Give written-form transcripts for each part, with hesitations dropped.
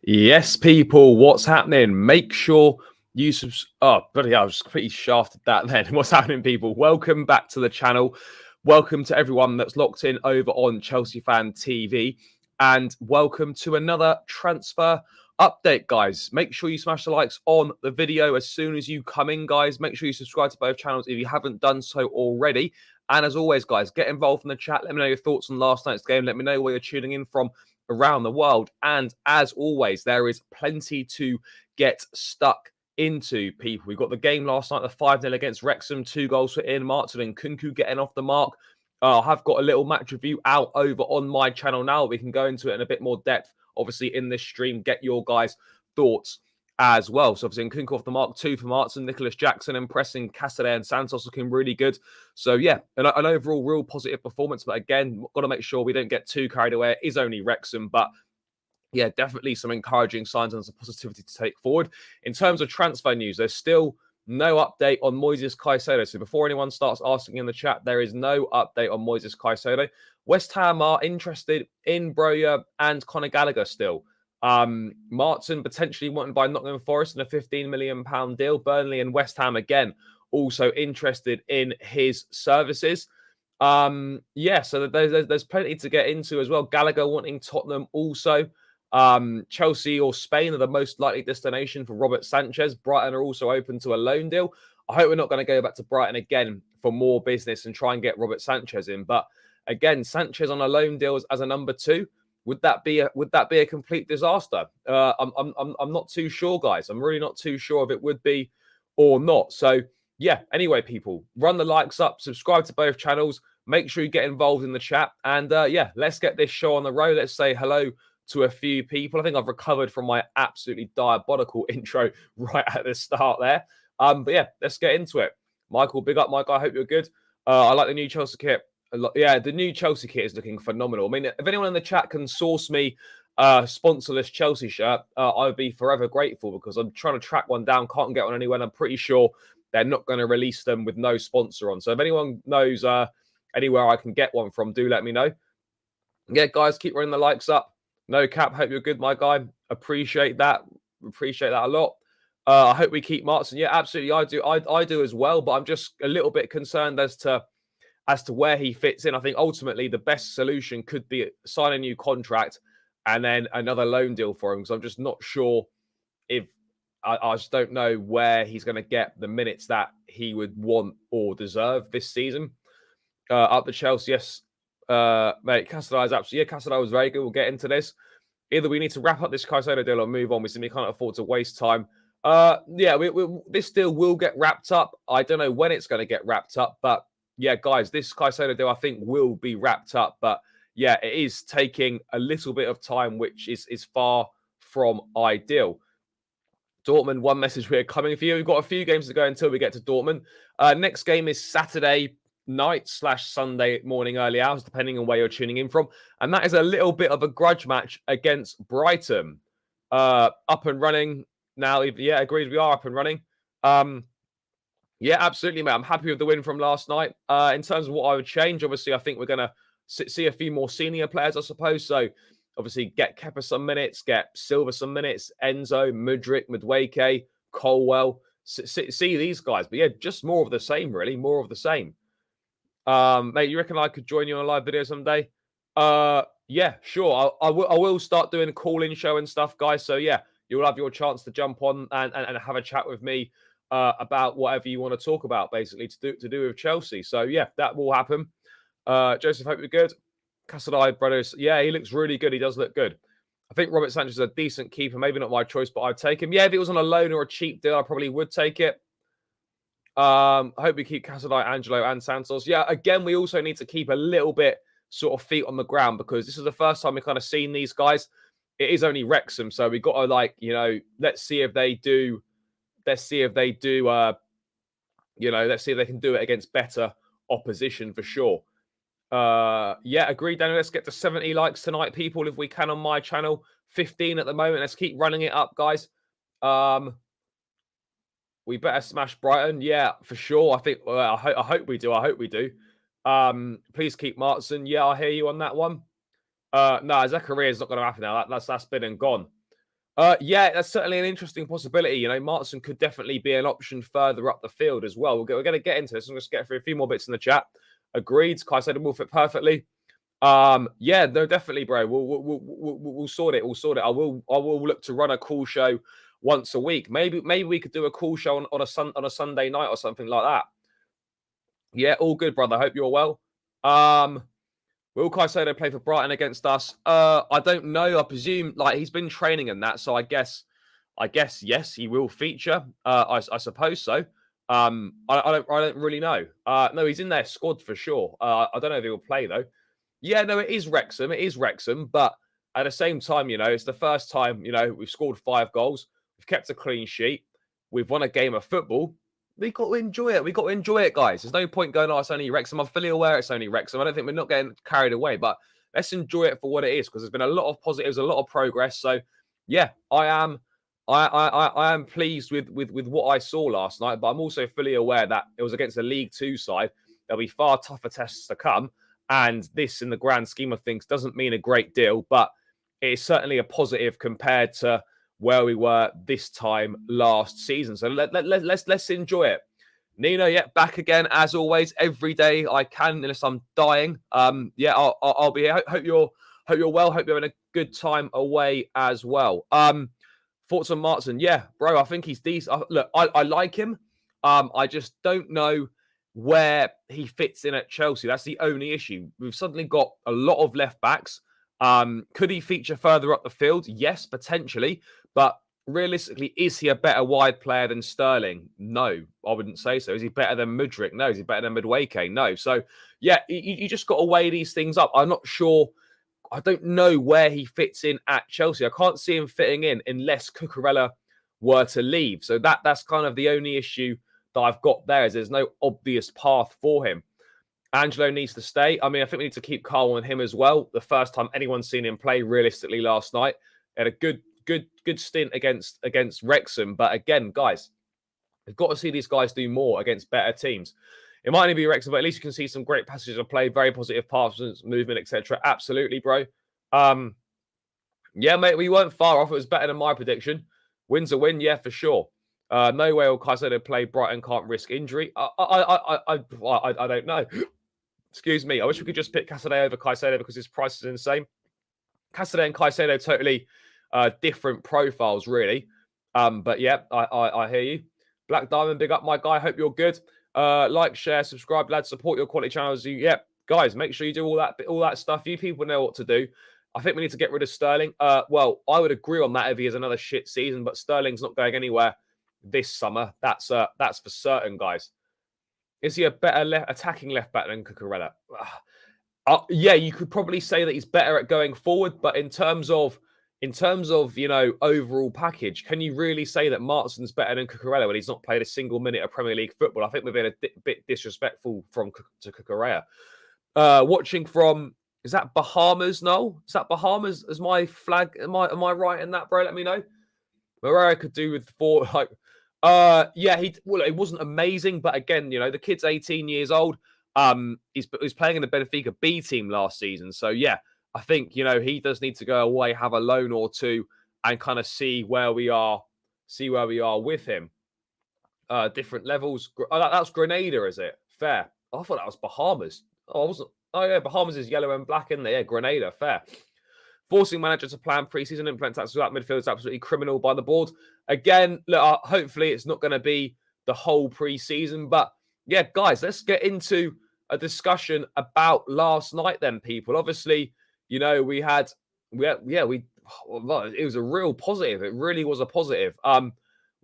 Yes, people, what's happening? Make sure you Oh, bloody hell, I was completely shafted that then. What's happening, people? Welcome back to the channel. Welcome to everyone that's locked in over on Chelsea Fan TV. And welcome to another transfer update, guys. Make sure you smash the likes on the video as soon as you come in, guys. Make sure you subscribe to both channels if you haven't done so already. And as always, guys, get involved in the chat. Let me know your thoughts on last night's game. Let me know where you're tuning in from around the world. And as always, there is plenty to get stuck into, people. We've got the game last night, the 5-0 against Wrexham, 2 goals for Maatsen and Kunku getting off the mark. I have got a little match review out over on my channel now. We can go into it in a bit more depth, obviously, in this stream. Get your guys' thoughts as well. So obviously, Kunku off the mark, 2 for Maatsen, Nicholas Jackson impressing, Cassidy and Santos looking really good. So yeah, an overall real positive performance. But again, got to make sure we don't get too carried away. It is only Wrexham, but yeah, definitely some encouraging signs and some positivity to take forward. In terms of transfer news, there's still no update on Moises Caicedo. So before anyone starts asking in the chat, there is no update on Moises Caicedo. West Ham are interested in Broja and Conor Gallagher still. Maatsen potentially wanted by Nottingham Forest in a £15 million deal. Burnley and West Ham again also interested in his services. Yeah, so there's plenty to get into as well. Gallagher wanting Tottenham also. Chelsea or Spain are the most likely destination for Robert Sanchez. Brighton are also open to a loan deal. I hope we're not going to go back to Brighton again for more business and try and get Robert Sanchez in. But again, Sanchez on a loan deal as a number 2. Would that be a complete disaster? I'm not too sure, guys. I'm really not too sure if it would be or not. So yeah, anyway, people, run the likes up, subscribe to both channels, make sure you get involved in the chat. And yeah, let's get this show on the road. Let's say hello to a few people. I think I've recovered from my absolutely diabolical intro right at the start there. But yeah, let's get into it. Michael, big up, Mike. I hope you're good. I like the new Chelsea kit. Yeah, the new Chelsea kit is looking phenomenal. I mean, if anyone in the chat can source me a sponsorless Chelsea shirt, I would be forever grateful, because I'm trying to track one down. Can't get one anywhere. And I'm pretty sure they're not going to release them with no sponsor on. So if anyone knows anywhere I can get one from, do let me know. Yeah, guys, keep running the likes up. No cap, hope you're good, my guy. Appreciate that. Appreciate that a lot. I hope we keep Maatsen. Yeah, absolutely. I do. I do as well. But I'm just a little bit concerned as to where he fits in. I think ultimately the best solution could be sign a new contract and then another loan deal for him. Because I'm just not sure if I just don't know where he's going to get the minutes that he would want or deserve this season. Up the Chelsea, yes. Mate, Cassidy is absolutely... Yeah, Cassidy was very good. We'll get into this. Either we need to wrap up this Caicedo deal or move on. We simply can't afford to waste time. Yeah, this deal will get wrapped up. I don't know when it's going to get wrapped up, but yeah, guys, this Caicedo deal I think will be wrapped up. But yeah, it is taking a little bit of time, which is far from ideal. Dortmund, one message we're coming for you. We've got a few games to go until we get to Dortmund. Next game is Saturday night / Sunday morning, early hours, depending on where you're tuning in from. And that is a little bit of a grudge match against Brighton. Up and running now. Yeah, agreed. We are up and running. Yeah, absolutely, mate. I'm happy with the win from last night. In terms of what I would change, obviously, I think we're going to see a few more senior players, I suppose. So, obviously, get Kepa some minutes, get Silva some minutes, Enzo, Mudryk, Madueke, Colwell. See these guys. But yeah, just more of the same, really. More of the same. Mate, you reckon I could join you on a live video someday? Yeah, sure. I will start doing a call-in show and stuff, guys. So yeah, you'll have your chance to jump on and have a chat with me about whatever you want to talk about, basically to do with Chelsea. So yeah, that will happen. Joseph, hope you're good. Cassidy brothers, yeah, he looks really good. He does look good. I think Robert Sanchez is a decent keeper. Maybe not my choice, but I'd take him. Yeah, if it was on a loan or a cheap deal, I probably would take it. I hope we keep Cassidy, Angelo, and Santos. Yeah, again, we also need to keep a little bit sort of feet on the ground, because this is the first time we've kind of seen these guys. It is only Wrexham, so we've got to, like, you know, let's see if they do. Let's see if they do. You know, let's see if they can do it against better opposition for sure. Yeah, agreed, Daniel. Let's get to 70 likes tonight, people, if we can, on my channel. 15 at the moment. Let's keep running it up, guys. We better smash Brighton. Yeah, for sure. I think. I hope we do. I hope we do. Please keep Maatsen. Yeah, I hear you on that one. No, Zachariah is not going to happen now. That's been and gone. Yeah, that's certainly an interesting possibility. You know, Maatsen could definitely be an option further up the field as well. We're going to get into this. I'm going to get through a few more bits in the chat. Agreed. Kai said it will fit perfectly. Yeah, no, definitely, bro. We'll sort it. We'll sort it. I will look to run a cool show once a week. Maybe we could do a cool show on a Sunday night or something like that. Yeah, all good, brother. Hope you're well. Will Caicedo play for Brighton against us? I don't know. I presume like he's been training in that, so I guess yes, he will feature. I suppose so. I don't really know. No, he's in their squad for sure. I don't know if he will play though. Yeah, no, it is Wrexham. It is Wrexham, but at the same time, you know, it's the first time, you know, we've scored 5 goals. We've kept a clean sheet. We've won a game of football. We got to enjoy it. We got to enjoy it, guys. There's no point going, oh, it's only Wrexham. I'm fully aware it's only Wrexham. I don't think we're not getting carried away, but let's enjoy it for what it is because there's been a lot of positives, a lot of progress. So, yeah, I am pleased with what I saw last night, but I'm also fully aware that it was against a League Two side. There'll be far tougher tests to come. And this, in the grand scheme of things, doesn't mean a great deal, but it is certainly a positive compared to where we were this time last season. So let's enjoy it. Nino, yeah, back again as always. Every day I can, unless I'm dying. Yeah, I'll be here. Hope you're well. Hope you're having a good time away as well. Thoughts on Maatsen? Yeah, bro, I think he's decent. Look, I like him. I just don't know where he fits in at Chelsea. That's the only issue. We've suddenly got a lot of left backs. Could he feature further up the field? Yes, potentially. But realistically, is he a better wide player than Sterling? No, I wouldn't say so. Is he better than Mudryk? No. Is he better than Madueke? No. So, yeah, you just got to weigh these things up. I'm not sure. I don't know where he fits in at Chelsea. I can't see him fitting in unless Cucurella were to leave. So that's kind of the only issue that I've got there is there's no obvious path for him. Angelo needs to stay. I mean, I think we need to keep Carl on him as well. The first time anyone's seen him play realistically last night. Had a good stint against Wrexham. But again, guys, we've got to see these guys do more against better teams. It might only be Wrexham, but at least you can see some great passages of play, very positive passes, movement, etc. Absolutely, bro. Yeah, mate, we weren't far off. It was better than my prediction. Win's a win, yeah, for sure. No way will Caicedo play. Brighton can't risk injury. I don't know. Excuse me. I wish we could just pick Caicedo over Caicedo because his price is insane. Caicedo and Caicedo totally different profiles, really. But yeah, I hear you. Black Diamond, big up, my guy. Hope you're good. Like, share, subscribe, lads. Support your quality channels. Yeah, guys, make sure you do all that stuff. You people know what to do. I think we need to get rid of Sterling. Well, I would agree on that if he has another shit season, but Sterling's not going anywhere this summer. That's for certain, guys. Is he a better attacking left back than Cucurella? Yeah, you could probably say that he's better at going forward, but in terms of you know overall package, can you really say that Maatsen's better than Cucurella when he's not played a single minute of Premier League football? I think we've been a bit disrespectful to Cucurella. Watching from is that Bahamas? No, is that Bahamas as my flag? Am I right in that, bro? Let me know. Moreira could do with 4 like. Yeah, it wasn't amazing, but again, you know, the kid's 18 years old. He's playing in the Benfica B team last season, so yeah, I think you know he does need to go away, have a loan or two, and kind of see where we are with him. Different levels. That's Grenada, is it? Fair. I thought that was Bahamas. Oh, I wasn't. Oh yeah, Bahamas is yellow and black, isn't it? Yeah, Grenada. Fair. Forcing manager to plan pre-season implement tactics without midfield is absolutely criminal by the board. Again, look, hopefully it's not going to be the whole pre-season. But yeah, guys, let's get into a discussion about last night then, people. Obviously, you know, it was a real positive. It really was a positive. We'll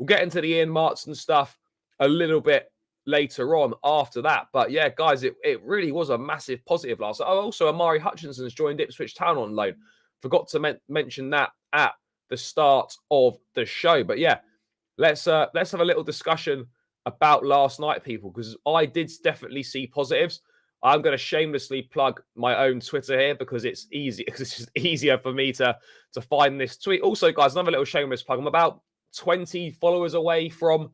get into the Ian Maatsen stuff a little bit later on after that. But yeah, guys, it really was a massive positive last night. Also, Amari Hutchinson's joined Ipswich Town on loan. Forgot to mention that at the start of the show. But yeah, let's have a little discussion about last night, people, because I did definitely see positives. I'm going to shamelessly plug my own Twitter here because it's easy. Because it's just easier for me to find this tweet. Also, guys, another little shameless plug. I'm about 20 followers away from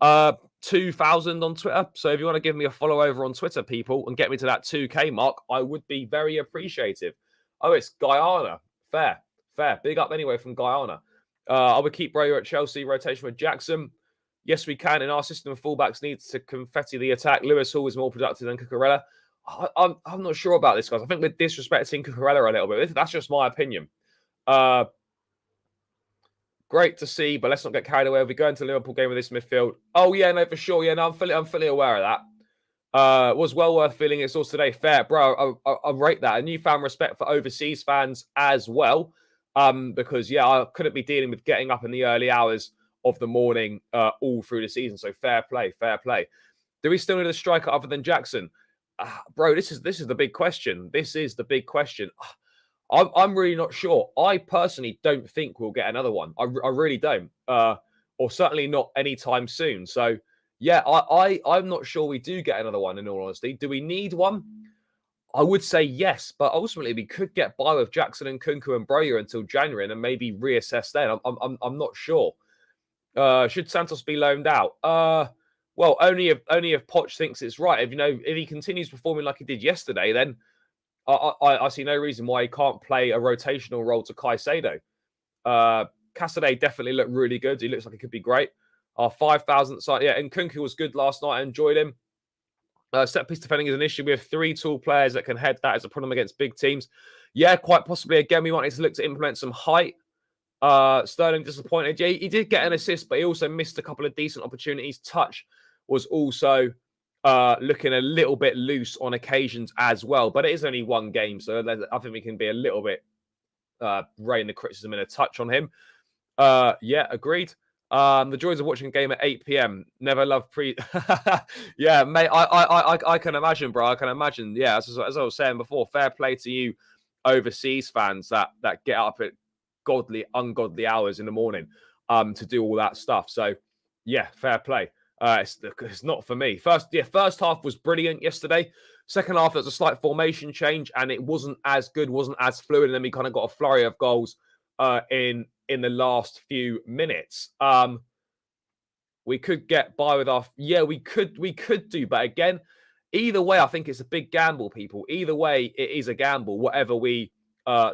2,000 on Twitter. So if you want to give me a follow over on Twitter, people, and get me to that 2K mark, I would be very appreciative. Oh, it's Guyana. Fair. Big up anyway from Guyana. I would keep Broja at Chelsea, rotation with Jackson. Yes, we can. In our system of fullbacks needs to confetti the attack. Lewis Hall is more productive than Cucurella. I'm not sure about this, guys. I think we're disrespecting Cucurella a little bit. That's just my opinion. Great to see, but let's not get carried away. If we go into the Liverpool game with this midfield, oh yeah, no, for sure. Yeah, no, I'm fully aware of that. Was well worth feeling its source today. Fair, bro. I rate that. A newfound respect for overseas fans as well. Because yeah, I couldn't be dealing with getting up in the early hours of the morning all through the season. So fair play, fair play. Do we still need a striker other than Jackson? Bro, this is the big question. This is the big question. I'm really not sure. I personally don't think we'll get another one. I really don't. Or certainly not anytime soon. So yeah, I'm not sure we do get another one. In all honesty, do we need one? I would say yes, but ultimately we could get by with Jackson and Kunku and Broja until January, and then maybe reassess then. I'm not sure. Should Santos be loaned out? Well, only if Poch thinks it's right. If he continues performing like he did yesterday, then I see no reason why he can't play a rotational role to Caicedo. Cassidy definitely looked really good. He looks like he could be great. Our 5,000th side, yeah, and Kunku was good last night. I enjoyed him. Set piece defending is an issue. We have 3 tall players that can head. That is a problem against big teams. Yeah, quite possibly. Again, we might need to look to implement some height. Sterling disappointed. Yeah, he did get an assist, but he also missed a couple of decent opportunities. Touch was also looking a little bit loose on occasions as well. But it is only one game, so I think we can be a little bit rain the criticism in a touch on him. Yeah, agreed. The joys of watching a game at 8 p.m. Never loved pre. Yeah, mate. I can imagine, bro. I can imagine. Yeah, as I was saying before, fair play to you, overseas fans that get up at ungodly hours in the morning, to do all that stuff. So, yeah, fair play. It's not for me. First half was brilliant yesterday. Second half, there was a slight formation change, and it wasn't as good, wasn't as fluid. And then we kind of got a flurry of goals in the last few minutes. We could get by with we could do, but again, either way, I think it's a big gamble, people. Either way, it is a gamble, whatever we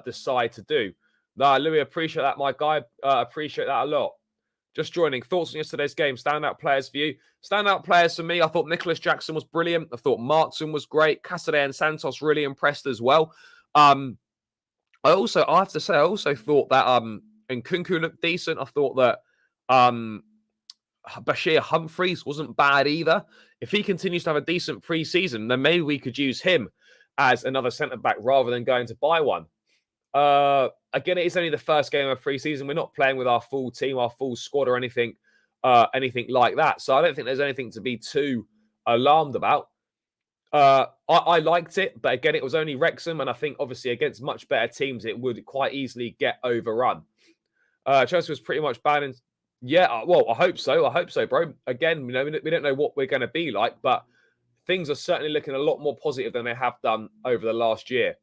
decide to do. Nah, Louis, appreciate that, my guy. Appreciate that a lot. Just joining. Thoughts on yesterday's game? Standout players for you? Standout players for me, I thought Nicholas Jackson was brilliant. I thought Maatsen was great. Cassidy and Santos really impressed as well. I have to say, I also thought that and Kunku looked decent. I thought that Bashir Humphreys wasn't bad either. If he continues to have a decent pre-season, then maybe we could use him as another centre-back rather than going to buy one. Again, it is only the first game of pre-season. We're not playing with our full team, our full squad or anything like that. So I don't think there's anything to be too alarmed about. I liked it, but again, it was only Wrexham, and I think obviously against much better teams, it would quite easily get overrun. Chelsea was pretty much bad. Yeah, well, I hope so. I hope so, bro. Again, we don't know what we're going to be like, but things are certainly looking a lot more positive than they have done over the last year.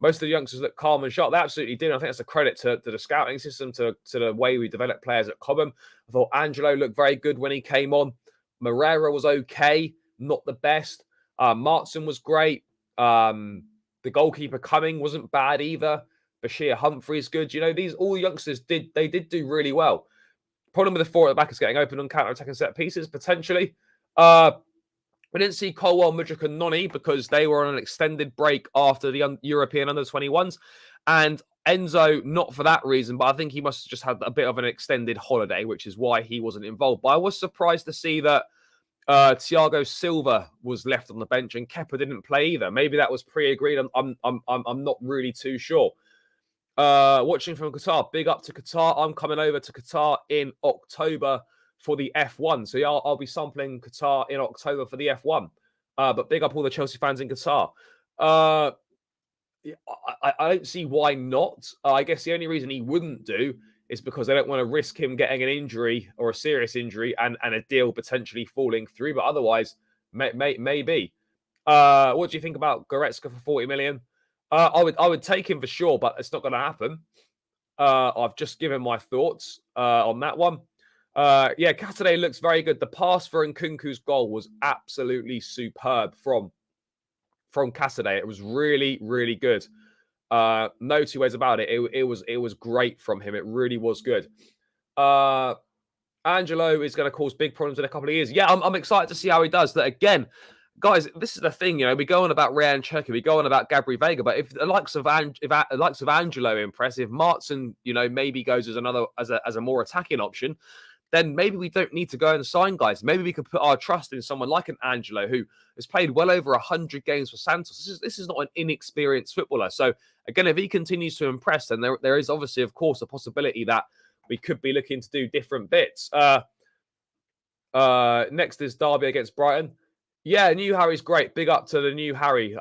Most of the youngsters look calm and sharp. They absolutely did. I think that's a credit to the scouting system, to the way we develop players at Cobham. I thought Angelo looked very good when he came on. Moreira was okay, not the best. Maatsen was great. The goalkeeper Cumming wasn't bad either. Bashir Humphreys good. These all youngsters did do really well. Problem with the 4 at the back is getting open on counter-attack and set pieces, potentially. We didn't see Colwell, Mudryk, and Noni because they were on an extended break after the European Under-21s. And Enzo, not for that reason, but I think he must have just had a bit of an extended holiday, which is why he wasn't involved. But I was surprised to see that Thiago Silva was left on the bench and Kepa didn't play either. Maybe that was pre-agreed. I'm not really too sure. Watching from Qatar, big up to Qatar. I'm coming over to Qatar in October for the F1. So yeah, I'll be sampling Qatar in October for the F1. But big up all the Chelsea fans in Qatar. I don't see why not. I guess the only reason he wouldn't do is because they don't want to risk him getting an injury or a serious injury and a deal potentially falling through. But otherwise, maybe. What do you think about Goretzka for 40 million? I would take him for sure, but it's not going to happen. I've just given my thoughts on that one. Yeah, Cassidy looks very good. The pass for Nkunku's goal was absolutely superb from Cassidy. It was really, really good. No two ways about it. It was great from him. It really was good. Angelo is going to cause big problems in a couple of years. Yeah, I'm excited to see how he does that again. Guys, this is the thing, we go on about Ryan Cherky, we go on about Gabri Vega, but if the likes of Angelo impress, if Maatsen, maybe goes as a more attacking option, then maybe we don't need to go and sign guys. Maybe we could put our trust in someone like an Angelo who has played well over 100 games for Santos. This is not an inexperienced footballer. So again, if he continues to impress, then there is obviously, of course, a possibility that we could be looking to do different bits. Next is Derby against Brighton. Yeah, new Harry's great. Big up to the new Harry.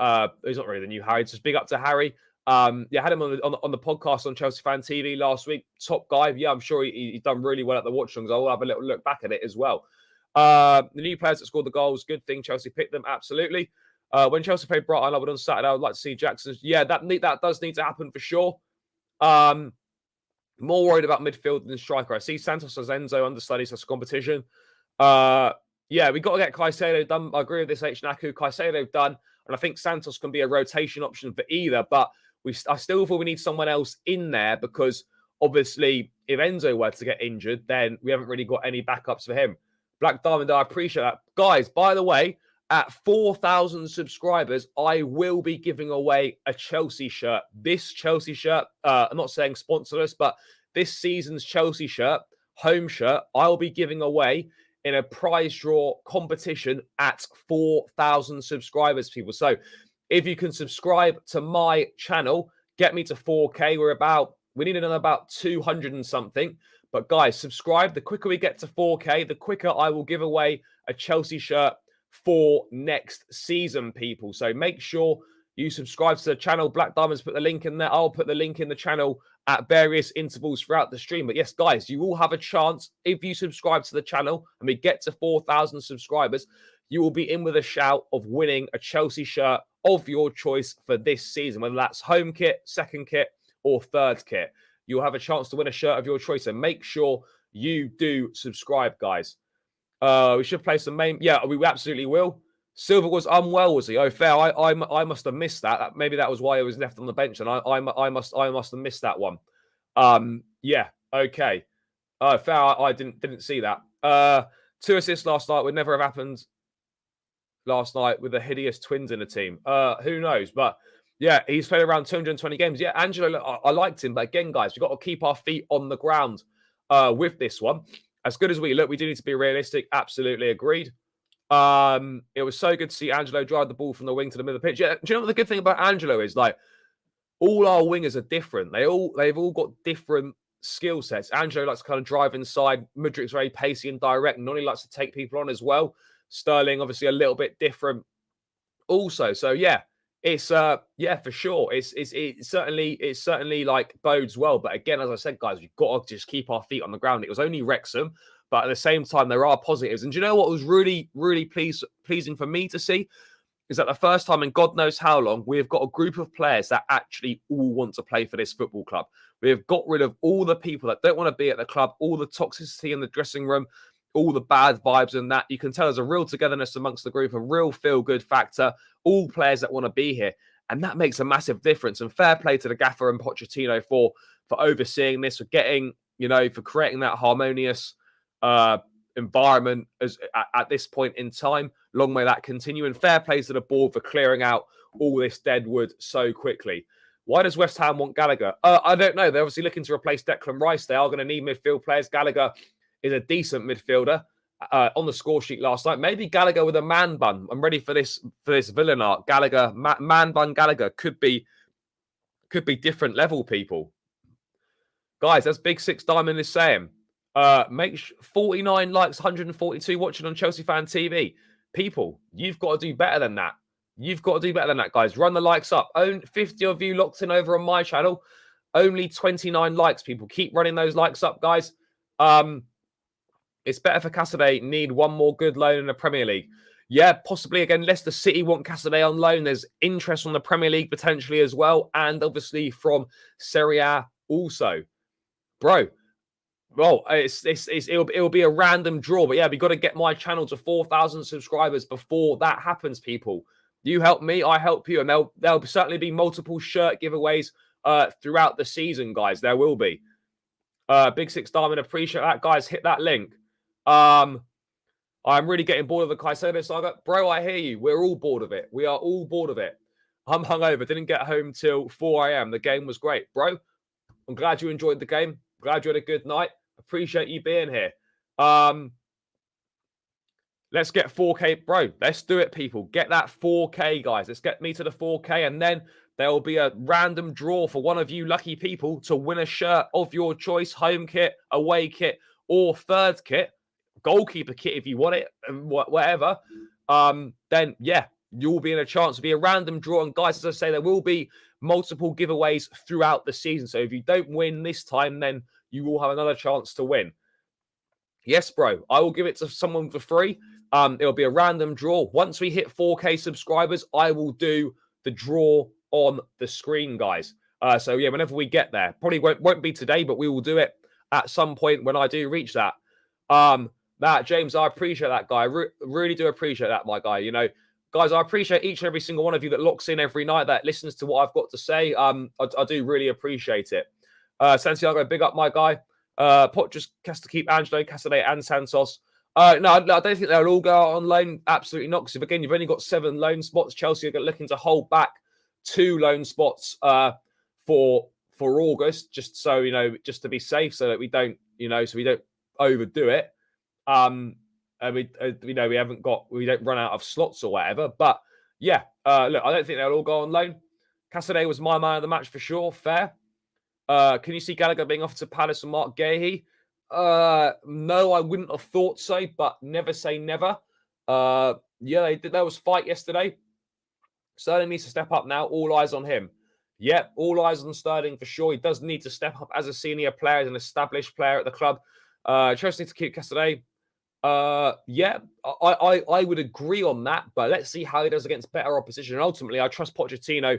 He's not really the new Harry, just big up to Harry. Yeah, had him on the podcast on Chelsea Fan TV last week. Top guy. Yeah, I'm sure he's done really well at the watch alongs. I'll have a little look back at it as well. The new players that scored the goals, good thing Chelsea picked them, absolutely. When Chelsea played Brighton, I would on Saturday, I would like to see Jackson. Yeah, that does need to happen for sure. More worried about midfield than striker. I see Santos as Enzo understudies as competition. Yeah, we got to get Caicedo done. I agree with this, Naku. Caicedo done. And I think Santos can be a rotation option for either. But I still feel we need someone else in there because obviously if Enzo were to get injured, then we haven't really got any backups for him. Black Diamond, I appreciate that. Guys, by the way, at 4,000 subscribers, I will be giving away a Chelsea shirt. This Chelsea shirt, I'm not saying sponsor us, but this season's Chelsea shirt, home shirt, I'll be giving away in a prize draw competition at 4,000 subscribers, people. So if you can subscribe to my channel, get me to 4K. We need another about 200 and something. But guys, subscribe. The quicker we get to 4K, the quicker I will give away a Chelsea shirt for next season, people. So make sure you subscribe to the channel. Black Diamonds put the link in there. I'll put the link in the channel at various intervals throughout the stream. But yes, guys, you will have a chance if you subscribe to the channel and we get to 4,000 subscribers, you will be in with a shout of winning a Chelsea shirt of your choice for this season, whether that's home kit, second kit, or third kit. You'll have a chance to win a shirt of your choice. And make sure you do subscribe, guys. We should play some main. Yeah, we absolutely will. Silva was unwell, was he? Oh, fair. I must have missed that. Maybe that was why he was left on the bench, and I must have missed that one. Yeah. Okay. Oh, fair. I didn't see that. 2 assists last night would never have happened last night with the hideous twins in the team. Who knows? But yeah, he's played around 220 games. Yeah, Angelo, I liked him, but again, guys, we've got to keep our feet on the ground with this one. As good as we look, we do need to be realistic. Absolutely agreed. It was so good to see Angelo drive the ball from the wing to the middle of the pitch. Yeah, do you know what the good thing about Angelo is? Like, all our wingers are different. They've all got different skill sets. Angelo likes to kind of drive inside. Mudrik's very pacey and direct. Noni likes to take people on as well. Sterling, obviously, a little bit different also. So yeah, it's yeah, for sure. It certainly like bodes well. But again, as I said, guys, we've got to just keep our feet on the ground. It was only Wrexham, but at the same time, there are positives. And do you know what was really, really pleasing for me to see? Is that the first time in God knows how long, we've got a group of players that actually all want to play for this football club. We have got rid of all the people that don't want to be at the club, all the toxicity in the dressing room, all the bad vibes and that. You can tell there's a real togetherness amongst the group, a real feel-good factor, all players that want to be here. And that makes a massive difference. And fair play to the gaffer and Pochettino for overseeing this, for getting, for creating that harmonious environment at this point in time. Long may that continue. And fair play to the board for clearing out all this dead wood so quickly. Why does West Ham want Gallagher? I don't know. They're obviously looking to replace Declan Rice. They are going to need midfield players. Gallagher is a decent midfielder on the score sheet last night. Maybe Gallagher with a man bun. I'm ready for this villain art. Gallagher, man bun Gallagher could be different level, people. Guys, that's Big Six Diamond is saying. Make 49 likes, 142 watching on Chelsea Fan TV. People, you've got to do better than that. You've got to do better than that, guys. Run the likes up. 50 of you locked in over on my channel. Only 29 likes, people. Keep running those likes up, guys. It's better for Cassidy. Need one more good loan in the Premier League. Yeah, possibly. Again, Leicester City want Cassidy on loan. There's interest from the Premier League potentially as well. And obviously from Serie A also. Bro, well, it'll be a random draw. But yeah, we've got to get my channel to 4,000 subscribers before that happens, people. You help me, I help you. And there'll certainly be multiple shirt giveaways throughout the season, guys. There will be. Big Six Diamond, appreciate that. Guys, hit that link. I'm really getting bored of the Caicedo saga. Bro, I hear you. We're all bored of it. We are all bored of it. I'm hungover. Didn't get home till 4 a.m. The game was great. Bro, I'm glad you enjoyed the game. Glad you had a good night. Appreciate you being here. Let's get 4K. Bro, let's do it, people. Get that 4K, guys. Let's get me to the 4K. And then there will be a random draw for one of you lucky people to win a shirt of your choice. Home kit, away kit, or third kit. Goalkeeper kit if you want it, whatever. Then, yeah, you'll be in a chance to be a random draw. And guys, as I say, there will be multiple giveaways throughout the season. So if you don't win this time, then you will have another chance to win. Yes, bro, I will give it to someone for free. It'll be a random draw. Once we hit 4K subscribers, I will do the draw on the screen, guys. So, yeah, whenever we get there. Probably won't be today, but we will do it at some point when I do reach that. That, James, I appreciate that, guy. Really do appreciate that, my guy. You know, guys, I appreciate each and every single one of you that locks in every night, that listens to what I've got to say. I do really appreciate it. Santiago, big up, my guy. Pot just has to keep Angelo, Casadei, and Santos. No, I don't think they'll all go out on loan. Absolutely not. Because again, you've only got 7 loan spots. Chelsea are looking to hold back 2 loan spots for August, just so you know, just to be safe, so that we don't, so we don't overdo it. And we don't run out of slots or whatever. But yeah, look, I don't think they'll all go on loan. Casadei was my man of the match for sure. Fair. Can you see Gallagher being offered to Palace and Mark Gahey? No, I wouldn't have thought so, but never say never. Yeah, there was fight yesterday. Sterling needs to step up now. All eyes on him. Yeah, all eyes on Sterling for sure. He does need to step up as a senior player, as an established player at the club. Chelsea need to keep Casadei. Yeah, I would agree on that, but let's see how he does against better opposition. And ultimately, I trust Pochettino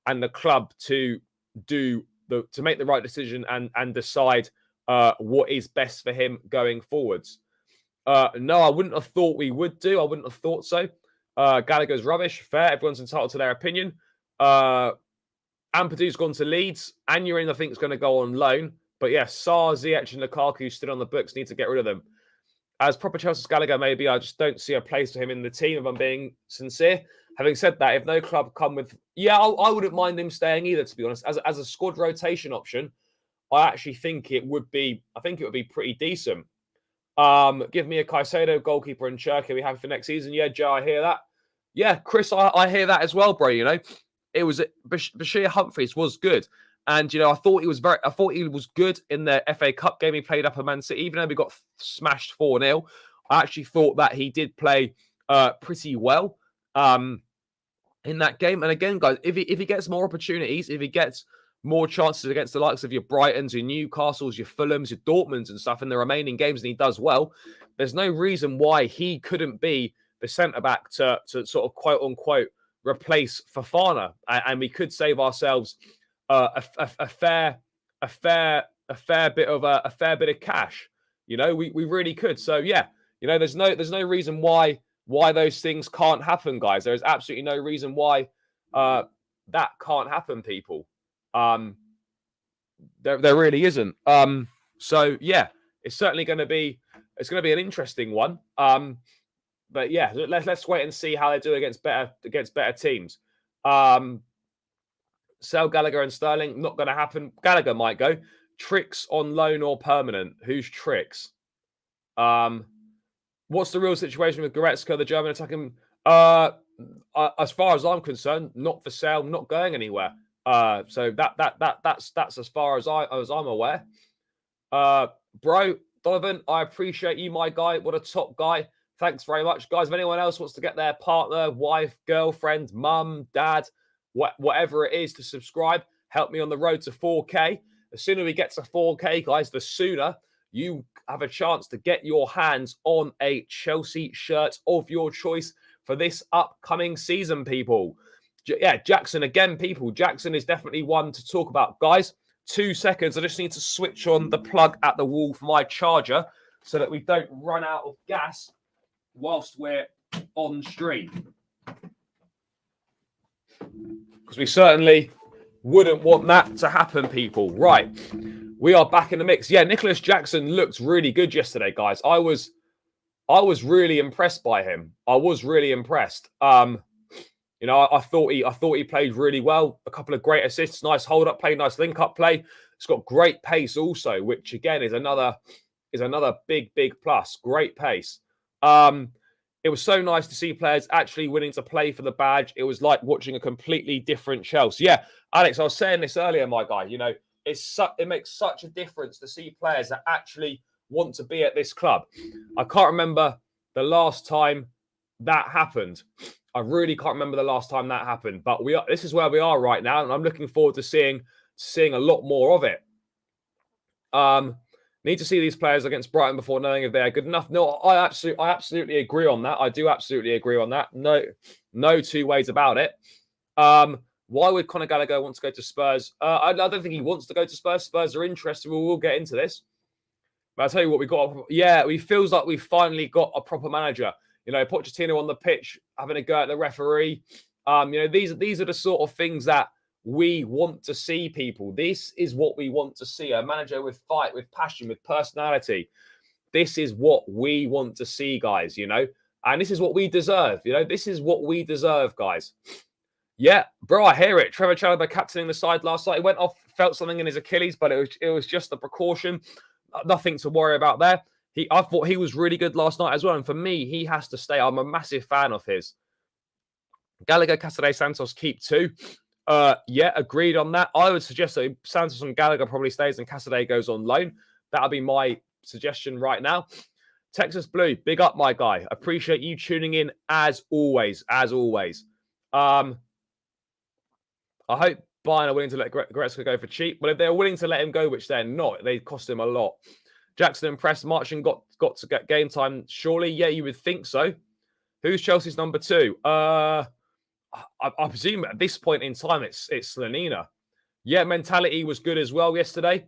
and the club to make the right decision and decide what is best for him going forwards. No, I wouldn't have thought we would do. I wouldn't have thought so. Gallagher's rubbish. Fair. Everyone's entitled to their opinion. Ampadu's gone to Leeds. Anurin, I think, is going to go on loan. But yeah, Sarr, Ziyech, and Lukaku still on the books. Need to get rid of them. As proper Chelsea's Gallagher, maybe I just don't see a place for him in the team, if I'm being sincere. Having said that, if no club come with... Yeah, I wouldn't mind him staying either, to be honest. As a squad rotation option, I actually think it would be... I think it would be pretty decent. Give me a Caicedo, goalkeeper, and Cherki we have for next season. Yeah, Joe, I hear that. Yeah, Chris, I hear that as well, bro. You know, it was... Bashir Humphries was good. And, I thought he was good in the FA Cup game he played up at Man City. Even though we got smashed 4-0, I actually thought that he did play pretty well in that game. And again, guys, if he gets more opportunities, if he gets more chances against the likes of your Brightons, your Newcastles, your Fulhams, your Dortmunds and stuff in the remaining games, and he does well, there's no reason why he couldn't be the centre-back to sort of quote-unquote replace Fofana. And we could save ourselves... a fair bit of cash, we really could. So yeah, there's no reason why those things can't happen, guys. There is absolutely no reason why that can't happen, people. There really isn't. So yeah, it's certainly going to be an interesting one. But yeah, let's wait and see how they do against better teams. Sell Gallagher and Sterling, not going to happen. Gallagher might go. Tricks on loan or permanent? Who's Tricks? What's the real situation with Goretzka, the German attacking? As far as I'm concerned, not for sale, not going anywhere. So that's as far as I'm aware. Bro, Donovan, I appreciate you, my guy. What a top guy. Thanks very much, guys. If anyone else wants to get their partner, wife, girlfriend, mum, dad, whatever it is, to subscribe, help me on the road to 4K. The sooner we get to 4K, guys, the sooner you have a chance to get your hands on a Chelsea shirt of your choice for this upcoming season, people. Yeah, Jackson, again, people. Jackson is definitely one to talk about. Guys, 2 seconds. I just need to switch on the plug at the wall for my charger so that we don't run out of gas whilst we're on stream. Because we certainly wouldn't want that to happen, people. Right. We are back in the mix. Yeah, Nicholas Jackson looked really good yesterday, guys. I was really impressed by him. I was really impressed. You know, I thought he played really well. A couple of great assists, nice hold up play, nice link up play. It's got great pace also, which again is another big plus. Great pace. It was so nice to see players actually willing to play for the badge. It was like watching a completely different Chelsea. Yeah, Alex, I was saying this earlier, my guy. You know, it makes such a difference to see players that actually want to be at this club. I can't remember the last time that happened. I really can't remember the last time that happened. But this is where we are right now, and I'm looking forward to seeing a lot more of it. Need to see these players against Brighton before knowing if they're good enough. No, I absolutely agree on that. I do absolutely agree on that. No two ways about it. Why would Conor Gallagher want to go to Spurs? I don't think he wants to go to Spurs. Spurs are interested. We'll get into this. But I'll tell you what, we got. Yeah, it feels like we've finally got a proper manager. You know, Pochettino on the pitch, having a go at the referee. You know, these are the sort of things that we want to see, people. This is what we want to see. A manager with fight, with passion, with personality. This is what we want to see, guys, you know. And this is what we deserve. You know, this is what we deserve, guys. Yeah, bro, I hear it. Trevor Chalobah captaining the side last night. He went off, felt something in his Achilles, but it was just a precaution. Nothing to worry about there. I thought he was really good last night as well. And for me, he has to stay. I'm a massive fan of his. Gallagher, Casadei, Santos keep too. Yeah, agreed on that. I would suggest that Santos and Gallagher probably stays and Casadei goes on loan. That'll be my suggestion right now. Texas Blue, big up, my guy. Appreciate you tuning in as always. As always. I hope Bayern are willing to let Goretzka go for cheap. But if they're willing to let him go, which they're not, they cost him a lot. Jackson impressed. Maatsen got to get game time. Surely, yeah, you would think so. Who's Chelsea's number 2? I presume at this point in time, it's Slanina. Yeah, mentality was good as well yesterday.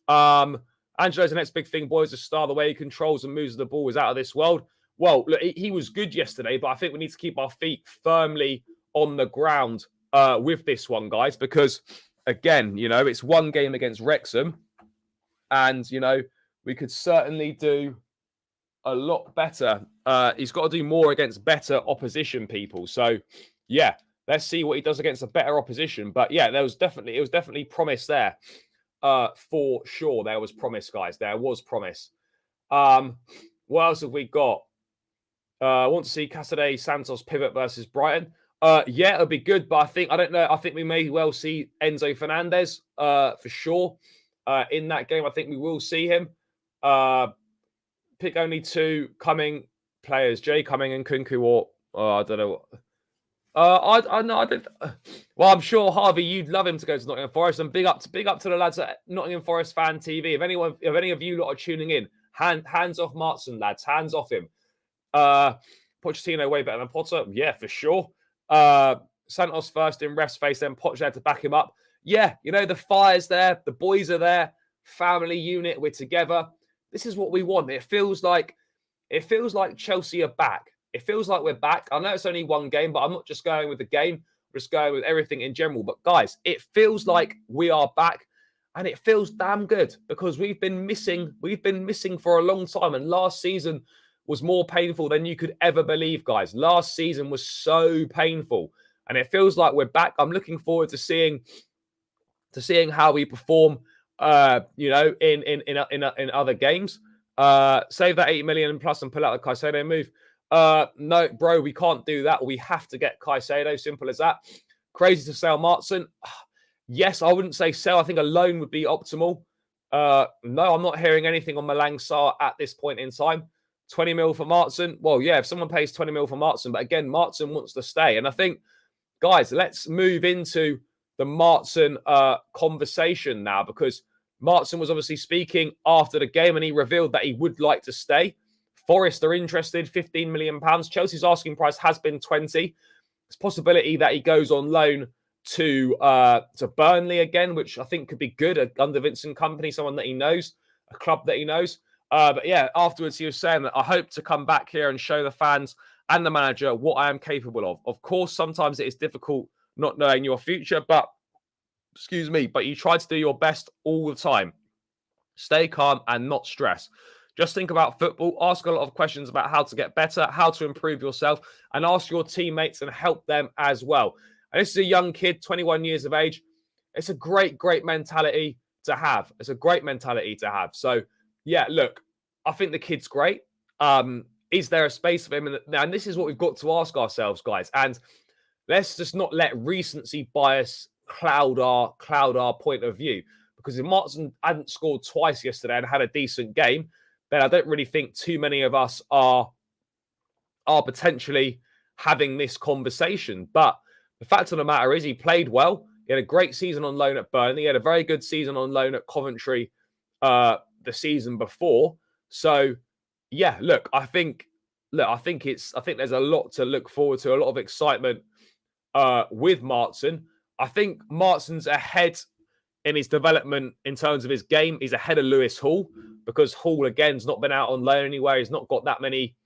Angelo's the next big thing, boys. A star. The way he controls and moves the ball is out of this world. Well, look, he was good yesterday, but I think we need to keep our feet firmly on the ground with this one, guys, because again, you know, it's one game against Wrexham, and you know, we could certainly do a lot better. He's got to do more against better opposition, people. So, yeah, let's see what he does against a better opposition. But yeah, it was definitely promise there. For sure, there was promise, guys. There was promise. What else have we got? I want to see Casadei Santos pivot versus Brighton. Yeah, it'll be good, but I don't know. I think we may well see Enzo Fernandez for sure in that game. I think we will see him. Pick only 2 coming players: Jay Cumming and Kunku, or I don't know. I know. I did. Well, I'm sure Harvey, you'd love him to go to Nottingham Forest. And big up to the lads at Nottingham Forest Fan TV. If any of you lot are tuning in, hands off Maatsen, lads. Hands off him. Pochettino way better than Potter. Yeah, for sure. Santos first in ref's face, then Poch there to back him up. Yeah, you know, the fire's there. The boys are there. Family unit. We're together. This is what we want. It feels like Chelsea are back. It feels like we're back. I know it's only one game, but I'm not just going with the game. I'm just going with everything in general. But guys, it feels like we are back, and it feels damn good because we've been missing for a long time. And last season was more painful than you could ever believe, guys. Last season was so painful, and it feels like we're back. I'm looking forward to seeing how we perform. You know, in other games. Save that 80 million plus and pull out the Caicedo move. No, bro, we can't do that. We have to get Caicedo. Simple as that. Crazy to sell Maatsen. Yes, I wouldn't say sell. I think a loan would be optimal. No, I'm not hearing anything on Malang Sarr at this point in time. 20 mil for Maatsen. Well, yeah, if someone pays 20 mil for Maatsen, but again, Maatsen wants to stay. And I think, guys, let's move into the Maatsen conversation now, because Maatsen was obviously speaking after the game and he revealed that he would like to stay. Forest are interested, £15 million. Chelsea's asking price has been 20. There's possibility that he goes on loan to Burnley again, which I think could be good under Vincent Kompany, someone that he knows, a club that he knows. But yeah, afterwards he was saying that I hope to come back here and show the fans and the manager what I am capable of. Of course, sometimes it is difficult not knowing your future, but excuse me, but you try to do your best all the time. Stay calm and not stress. Just think about football. Ask a lot of questions about how to get better, how to improve yourself, and ask your teammates and help them as well. And this is a young kid, 21 years of age. It's a great, great mentality to have. It's a great mentality to have. So, yeah, look, I think the kid's great. Is there a space for him? And this is what we've got to ask ourselves, guys. And let's just not let recency bias cloud our point of view. Because if Maatsen hadn't scored twice yesterday and had a decent game, then I don't really think too many of us are potentially having this conversation. But the fact of the matter is he played well. He had a great season on loan at Burnley. He had a very good season on loan at Coventry the season before. So, yeah, look, I think there's a lot to look forward to, a lot of excitement with Maatsen. I think Maatsen's ahead in his development in terms of his game. He's ahead of Lewis Hall because Hall, again, has not been out on loan anywhere. He's not got that many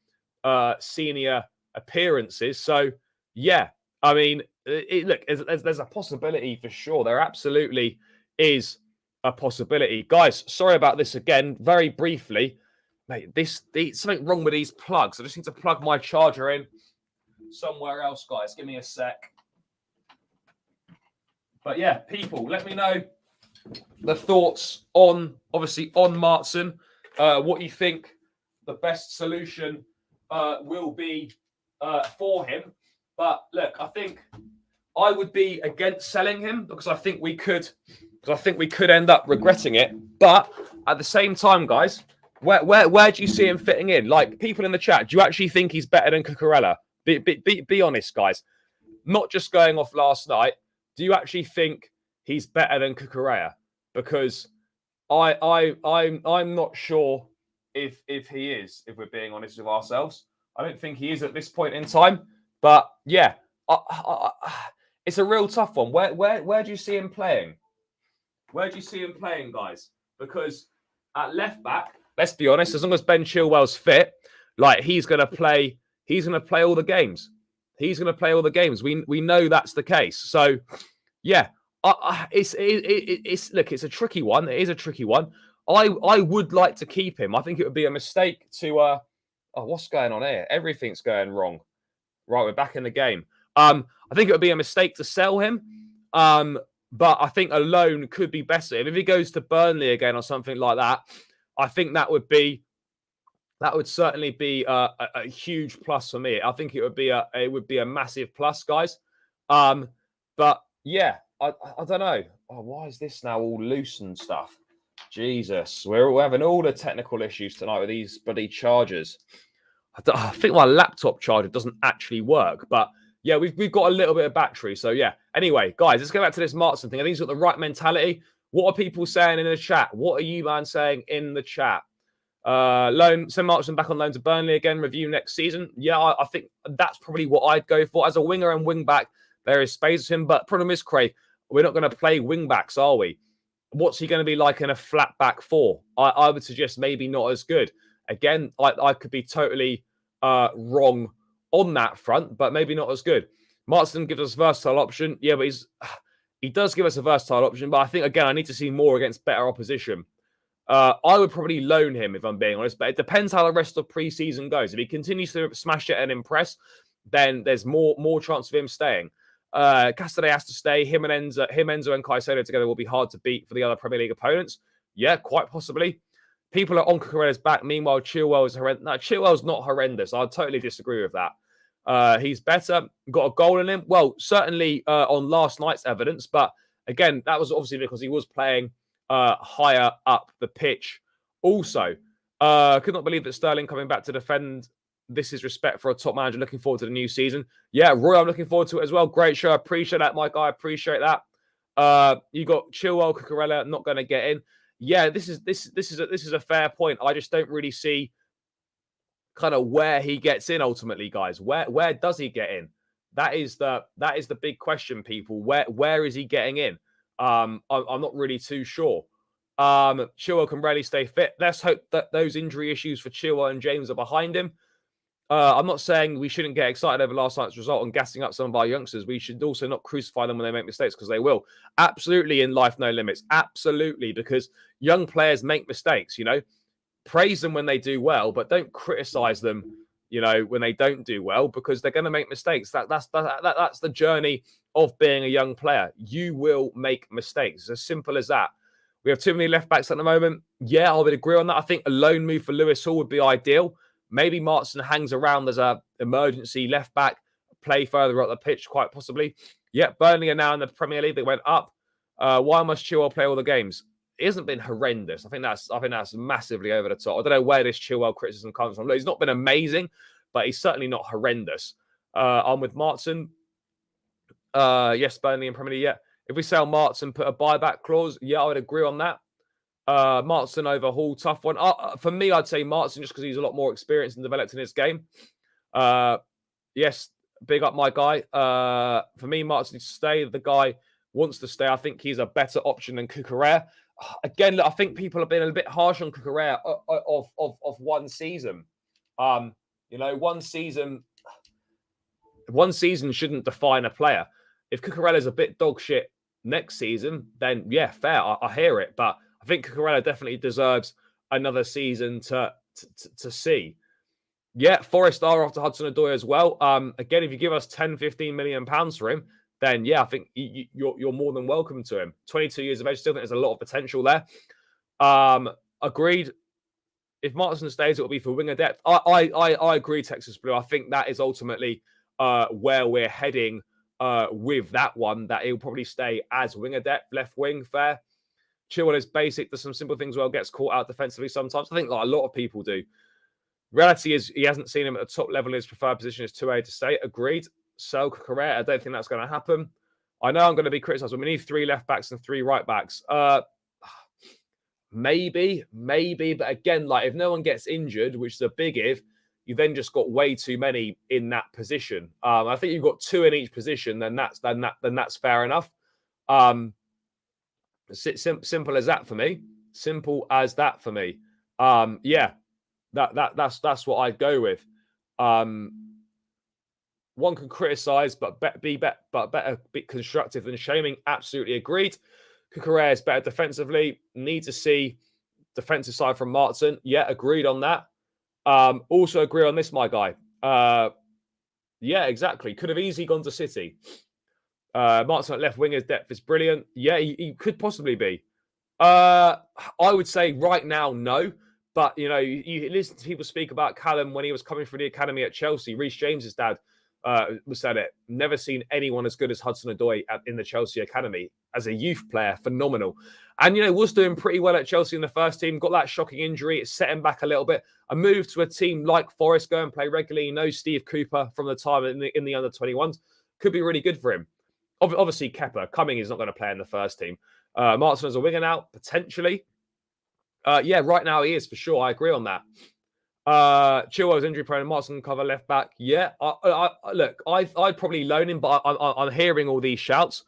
senior appearances. So, yeah, I mean, look, there's a possibility for sure. There absolutely is a possibility. Guys, sorry about this again. Very briefly, mate, something wrong with these plugs. I just need to plug my charger in somewhere else, guys. Give me a sec. But yeah, people, let me know the thoughts on Maatsen, what you think the best solution will be for him. But look, I think I would be against selling him because I think we could end up regretting it. But at the same time, guys, where do you see him fitting in? Like, people in the chat, do you actually think he's better than Cucurella? Be honest, guys. Not just going off last night. Do you actually think he's better than Cucurella? Because I'm not sure if he is, if we're being honest with ourselves. I don't think he is at this point in time. But yeah, it's a real tough one. Where do you see him playing? Where do you see him playing, guys? Because at left back, let's be honest, as long as Ben Chilwell's fit, like he's gonna play all the games. He's gonna play all the games. We know that's the case. So yeah, it's a tricky one. It is a tricky one. I would like to keep him. I think it would be a mistake to oh, what's going on here? Everything's going wrong. Right, we're back in the game. I think it would be a mistake to sell him. But I think a loan could be better. If he goes to Burnley again or something like that, I think that would certainly be a huge plus for me. I think it would be a massive plus, guys. But yeah, I don't know. Oh, why is this now all loose and stuff? Jesus, we're having all the technical issues tonight with these bloody chargers. I think my laptop charger doesn't actually work, but yeah, we've got a little bit of battery. So yeah. Anyway, guys, let's go back to this Maatsen thing. I think he's got the right mentality. What are people saying in the chat? What are you, man, saying in the chat? Send Maatsen back on loan to Burnley again. Review next season. Yeah, I think that's probably what I'd go for. As a winger and wing back, there is space for him. But problem is, Craig, we're not going to play wing backs, are we? What's he going to be like in a flat back four? I would suggest maybe not as good. Again, I could be totally wrong on that front, but maybe not as good. Maatsen gives us a versatile option. Yeah, but he does give us a versatile option. But I think, again, I need to see more against better opposition. I would probably loan him, if I'm being honest. But it depends how the rest of pre-season goes. If he continues to smash it and impress, then there's more chance of him staying. Castaday has to stay. Him, Enzo, and Caicedo together will be hard to beat for the other Premier League opponents. Yeah, quite possibly. People are on Cucurella's back. Meanwhile, Chilwell is horrendous. No, Chilwell's not horrendous. I totally disagree with that. He's better. Got a goal in him. Well, certainly on last night's evidence. But again, that was obviously because he was playing higher up the pitch. Also, could not believe that Sterling coming back to defend. This is respect for a top manager. Looking forward to the new season. Yeah, Roy, I'm looking forward to it as well. Great show. I appreciate that, Mike. I appreciate that. You got Chilwell, Cucurella not going to get in. Yeah, this is a fair point. I just don't really see kind of where he gets in ultimately, guys. Where does he get in? That is the big question, people. Where is he getting in? I'm not really too sure. Chilwell can rarely stay fit. Let's hope that those injury issues for Chilwell and James are behind him. I'm not saying we shouldn't get excited over last night's result and gassing up some of our youngsters. We should also not crucify them when they make mistakes, because they will. Absolutely, in life, no limits. Absolutely, because young players make mistakes, Praise them when they do well, but don't criticize them, when they don't do well, because they're going to make mistakes. That's the journey of being a young player. You will make mistakes. It's as simple as that. We have too many left backs at the moment. Yeah, I would agree on that. I think a loan move for Lewis Hall would be ideal. Maybe Maatsen hangs around as an emergency left back, play further up the pitch, quite possibly. Yeah, Burnley are now in the Premier League. They went up. Why must Chilwell play all the games? It hasn't been horrendous. I think that's massively over the top. I don't know where this Chilwell criticism comes from. Look, he's not been amazing, but he's certainly not horrendous. I'm with Maatsen. Yes, Burnley in Premier League. Yeah, if we sell Maatsen, put a buyback clause. Yeah, I would agree on that. Maatsen over Hall, tough one. For me, I'd say Maatsen just because he's a lot more experienced and developed in his game. Yes, big up my guy. For me, Maatsen needs to stay. The guy wants to stay. I think he's a better option than Cucurella. Again, I think people have been a bit harsh on Cucurella of one season. One season shouldn't define a player. If Cucurella's a bit dog shit next season, then yeah, fair. I hear it, but I think Cucurella definitely deserves another season to see. Yeah, Forest are after Hudson-Odoi as well. Again, if you give us 10, 15 million pounds for him, then yeah, I think you're more than welcome to him. 22 years of age, still think there's a lot of potential there. Agreed. If Maatsen stays, it will be for winger depth. I agree, Texas Blue. I think that is ultimately where we're heading with that one, that he'll probably stay as winger depth, left wing, fair. Chilwell is basic. There's some simple things where he gets caught out defensively sometimes. I think like a lot of people do. Reality is he hasn't seen him at the top level. His preferred position is 2A to stay. Agreed. Sell Cucurella. I don't think that's going to happen. I know I'm going to be criticised, but we need 3 left backs and 3 right backs. Maybe. But again, like if no one gets injured, which is a big if, you then just got way too many in that position. I think you've got 2 in each position. Then that's fair enough. Simple as that for me. Simple as that for me. Yeah, that's what I'd go with. One can criticize, but better be constructive than shaming. Absolutely agreed. Cucurella is better defensively. Need to see defensive side from Maatsen. Yeah, agreed on that. Also agree on this, my guy. Yeah, exactly. Could have easily gone to City. Maatsen at left winger's depth is brilliant. Yeah, he could possibly be. I would say right now, no. But, you listen to people speak about Callum when he was coming through the academy at Chelsea. Reece James's dad said it. Never seen anyone as good as Hudson-Odoi in the Chelsea academy. As a youth player, phenomenal. And, was doing pretty well at Chelsea in the first team. Got that shocking injury. It set him back a little bit. A move to a team like Forest, go and play regularly. Steve Cooper from the time in the under-21s. Could be really good for him. Obviously, Kepa, Cumming is not going to play in the first team. Maatsen as a winger now, potentially. Yeah, right now he is, for sure. I agree on that. Chilwell's injury prone. Maatsen cover left back. Yeah, look, I'd probably loan him, but I'm hearing all these shouts.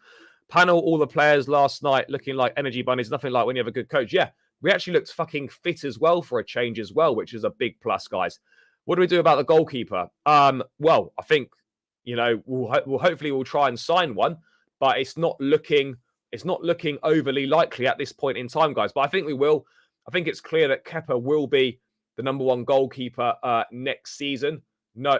Panel all the players last night looking like energy bunnies. Nothing like when you have a good coach. Yeah, we actually looked fucking fit as well for a change as well, which is a big plus, guys. What do we do about the goalkeeper? Well, I think we'll hopefully try and sign one, but it's not looking overly likely at this point in time, guys. But I think we will. I think it's clear that Kepa will be the number 1 goalkeeper next season. No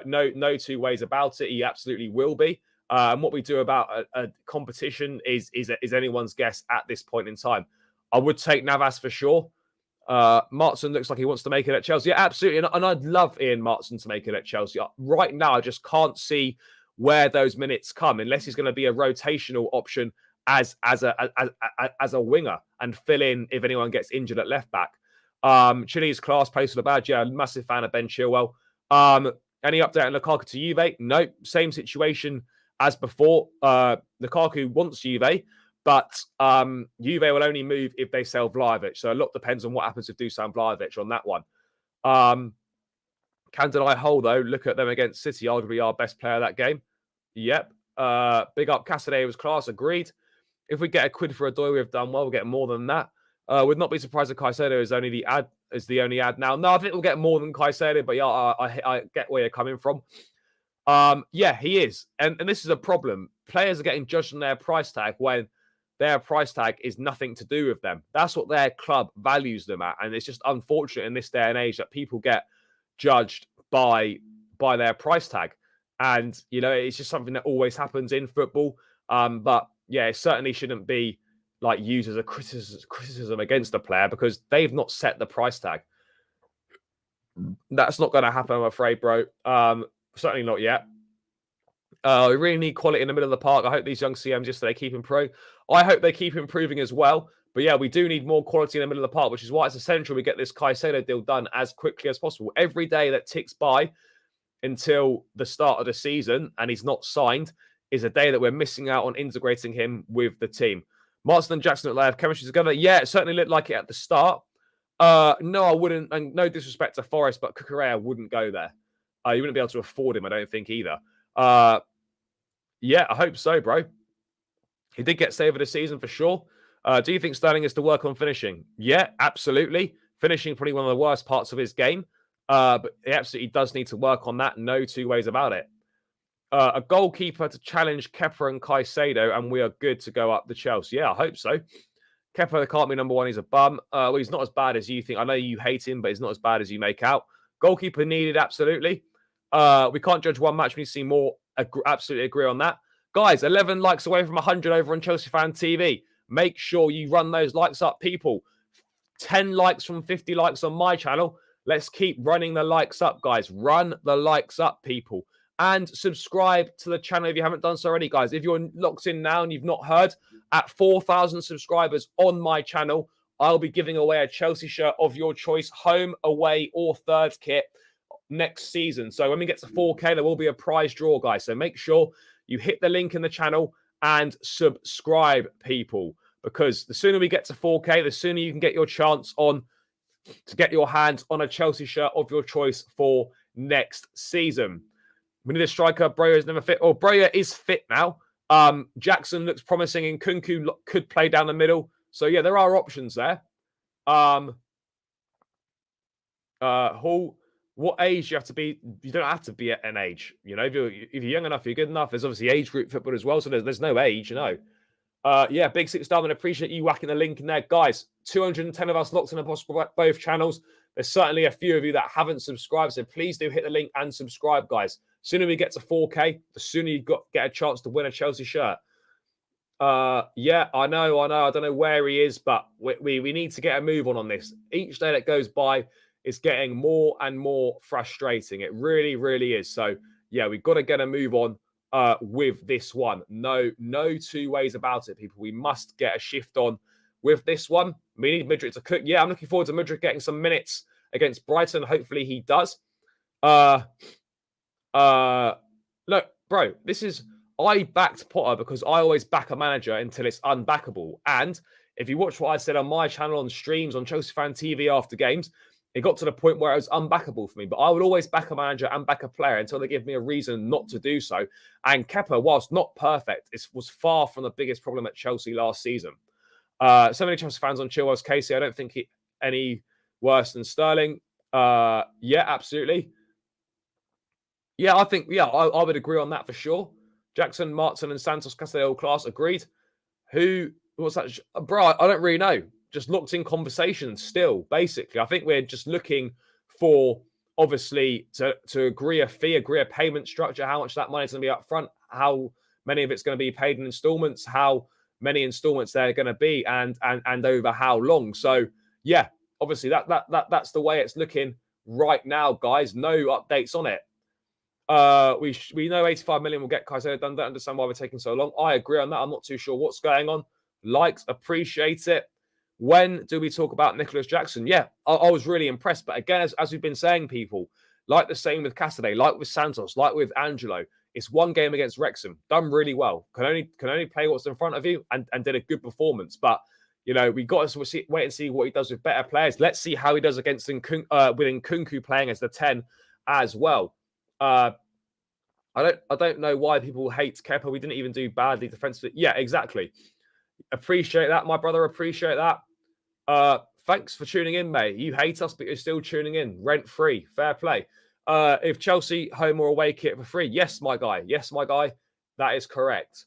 2 ways about it. He absolutely will be. And what we do about a competition is anyone's guess at this point in time. I would take Navas for sure. Maatsen looks like he wants to make it at Chelsea. Yeah, absolutely. And I'd love Ian Maatsen to make it at Chelsea. Right now, I just can't see where those minutes come unless he's going to be a rotational option as a winger and fill in if anyone gets injured at left back. Chile's class, plays for the badge. Yeah, massive fan of Ben Chilwell. Any update on Lukaku to Juve? No, same situation as before. Lukaku wants Juve, but Juve will only move if they sell Vlahovic. So a lot depends on what happens with Dusan Vlahovic on that one. Can deny Hull, though. Look at them against City, arguably our best player that game. Yep. Big up Casadei was class, agreed. If we get a quid for Odoi, we've done well. We'll get more than that. Would not be surprised if Caicedo is the only ad now. No, I think we'll get more than Caicedo, but yeah, I get where you're coming from. Yeah, he is. And this is a problem. Players are getting judged on their price tag when their price tag is nothing to do with them. That's what their club values them at. And it's just unfortunate in this day and age that people get judged by their price tag. And, you know, it's just something that always happens in football. But yeah, it certainly shouldn't be like used as a criticism against a player because they've not set the price tag. That's not going to happen, I'm afraid, bro. Certainly not yet. We really need quality in the middle of the park. I hope these young CMs yesterday keep improving. I hope they keep improving as well. But yeah, we do need more quality in the middle of the park, which is why it's essential we get this Caicedo deal done as quickly as possible. Every day that ticks by until the start of the season and he's not signed is a day that we're missing out on integrating him with the team. Maatsen and Jackson look like they have chemistry together. Yeah, it certainly looked like it at the start. No, I wouldn't. And no disrespect to Forest, but Cucurella wouldn't go there. You wouldn't be able to afford him, I don't think, either. Yeah, I hope so, bro. He did get save of the season for sure. Do you think Sterling is to work on finishing? Yeah, absolutely. Finishing probably one of the worst parts of his game. But he absolutely does need to work on that. No two ways about it. A goalkeeper to challenge Kepa and Caicedo, and we are good to go up the Chelsea. Yeah, I hope so. Kepa can't be number one. He's a bum. Well, he's not as bad as you think. I know you hate him, but he's not as bad as you make out. Goalkeeper needed, absolutely. We can't judge one match. We need to see more. Absolutely agree on that. Guys, 11 likes away from 100 over on Chelsea Fan TV. Make sure you run those likes up, people. 10 likes from 50 likes on my channel. Let's keep running the likes up, guys. Run the likes up, people. And subscribe to the channel if you haven't done so already, guys. If you're locked in now and you've not heard, at 4,000 subscribers on my channel, I'll be giving away a Chelsea shirt of your choice, home, away, or third kit next season. So when we get to 4K, there will be a prize draw, guys. So make sure you hit the link in the channel and subscribe, people, because the sooner we get to 4K, the sooner you can get your chance on to get your hands on a Chelsea shirt of your choice for next season. We need a striker. Broja is never fit. Oh, Broja is fit now. Jackson looks promising, and Kunku could play down the middle. So yeah, there are options there. Hall, what age you have to be? You don't have to be at an age. You know, if you're young enough, you're good enough. There's obviously age group football as well, so there's no age. You know. Yeah, big six Diamond. Appreciate you whacking the link in there, guys. 210 of us locked in across both channels. There's certainly a few of you that haven't subscribed, so please do hit the link and subscribe, guys. Sooner we get to 4K, the sooner you get a chance to win a Chelsea shirt. Yeah, I know. I don't know where he is, but we need to get a move on this. Each day that goes by is getting more and more frustrating. It really, really is. So yeah, we've got to get a move on with this one. No two ways about it, people. We must get a shift on with this one. We need Mudryk to cook. Yeah, I'm looking forward to Mudryk getting some minutes against Brighton. Hopefully he does. Look, bro, I backed Potter because I always back a manager until it's unbackable. And if you watch what I said on my channel, on streams, on Chelsea Fan TV after games, it got to the point where it was unbackable for me. But I would always back a manager and back a player until they give me a reason not to do so. And Kepa, whilst not perfect, was far from the biggest problem at Chelsea last season. So many Chelsea fans on Chilwell's Casey. I don't think any worse than Sterling. Yeah, absolutely. Yeah, I think, I would agree on that for sure. Jackson, Maatsen, and Santos Castello class, agreed. What's that? Bro, I don't really know. Just locked in conversation still, basically. I think we're just looking for, obviously, to agree a fee, agree a payment structure, how much that money is going to be up front, how many of it's going to be paid in installments, how many installments they're going to be, and over how long. So, yeah, obviously, that's the way it's looking right now, guys. No updates on it. We know 85 million will get Caicedo done. Don't understand why we're taking so long. I agree on that. I'm not too sure what's going on. Likes, appreciate it. When do we talk about Nicholas Jackson? Yeah, I was really impressed. But again, as we've been saying, people, like the same with Cassidy, like with Santos, like with Angelo, it's one game against Wrexham. Done really well. Can only play what's in front of you and did a good performance. But, you know, we got to wait and see what he does with better players. Let's see how he does against with Nkunku playing as the 10 as well. I don't know why people hate Kepa. We didn't even do badly defensively. Yeah, exactly. Appreciate that, my brother. Appreciate that. Thanks for tuning in, mate. You hate us, but you're still tuning in. Rent free. Fair play. If Chelsea home or away kit for free. Yes, my guy. Yes, my guy. That is correct.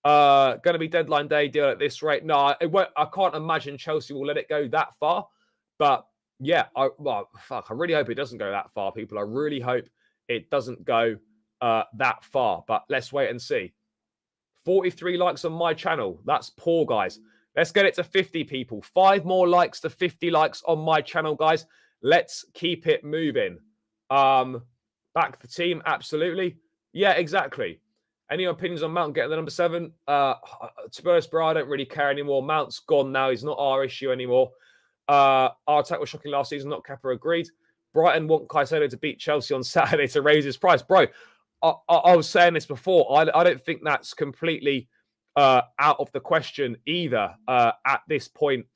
Going to be deadline day deal at this rate. No, I can't imagine Chelsea will let it go that far. But yeah, I really hope it doesn't go that far, people. I really hope it doesn't go that far. But let's wait and see. 43 likes on my channel. That's poor, guys. Let's get it to 50 people. 5 more likes to 50 likes on my channel, guys. Let's keep it moving. Back the team, absolutely. Yeah, exactly. Any opinions on Mount getting the number 7? To be honest, bro, I don't really care anymore. Mount's gone now. He's not our issue anymore. Our attack was shocking last season. Not Kepa agreed. Brighton want Caicedo to beat Chelsea on Saturday to raise his price. Bro, I was saying this before. I don't think that's completely out of the question either at this point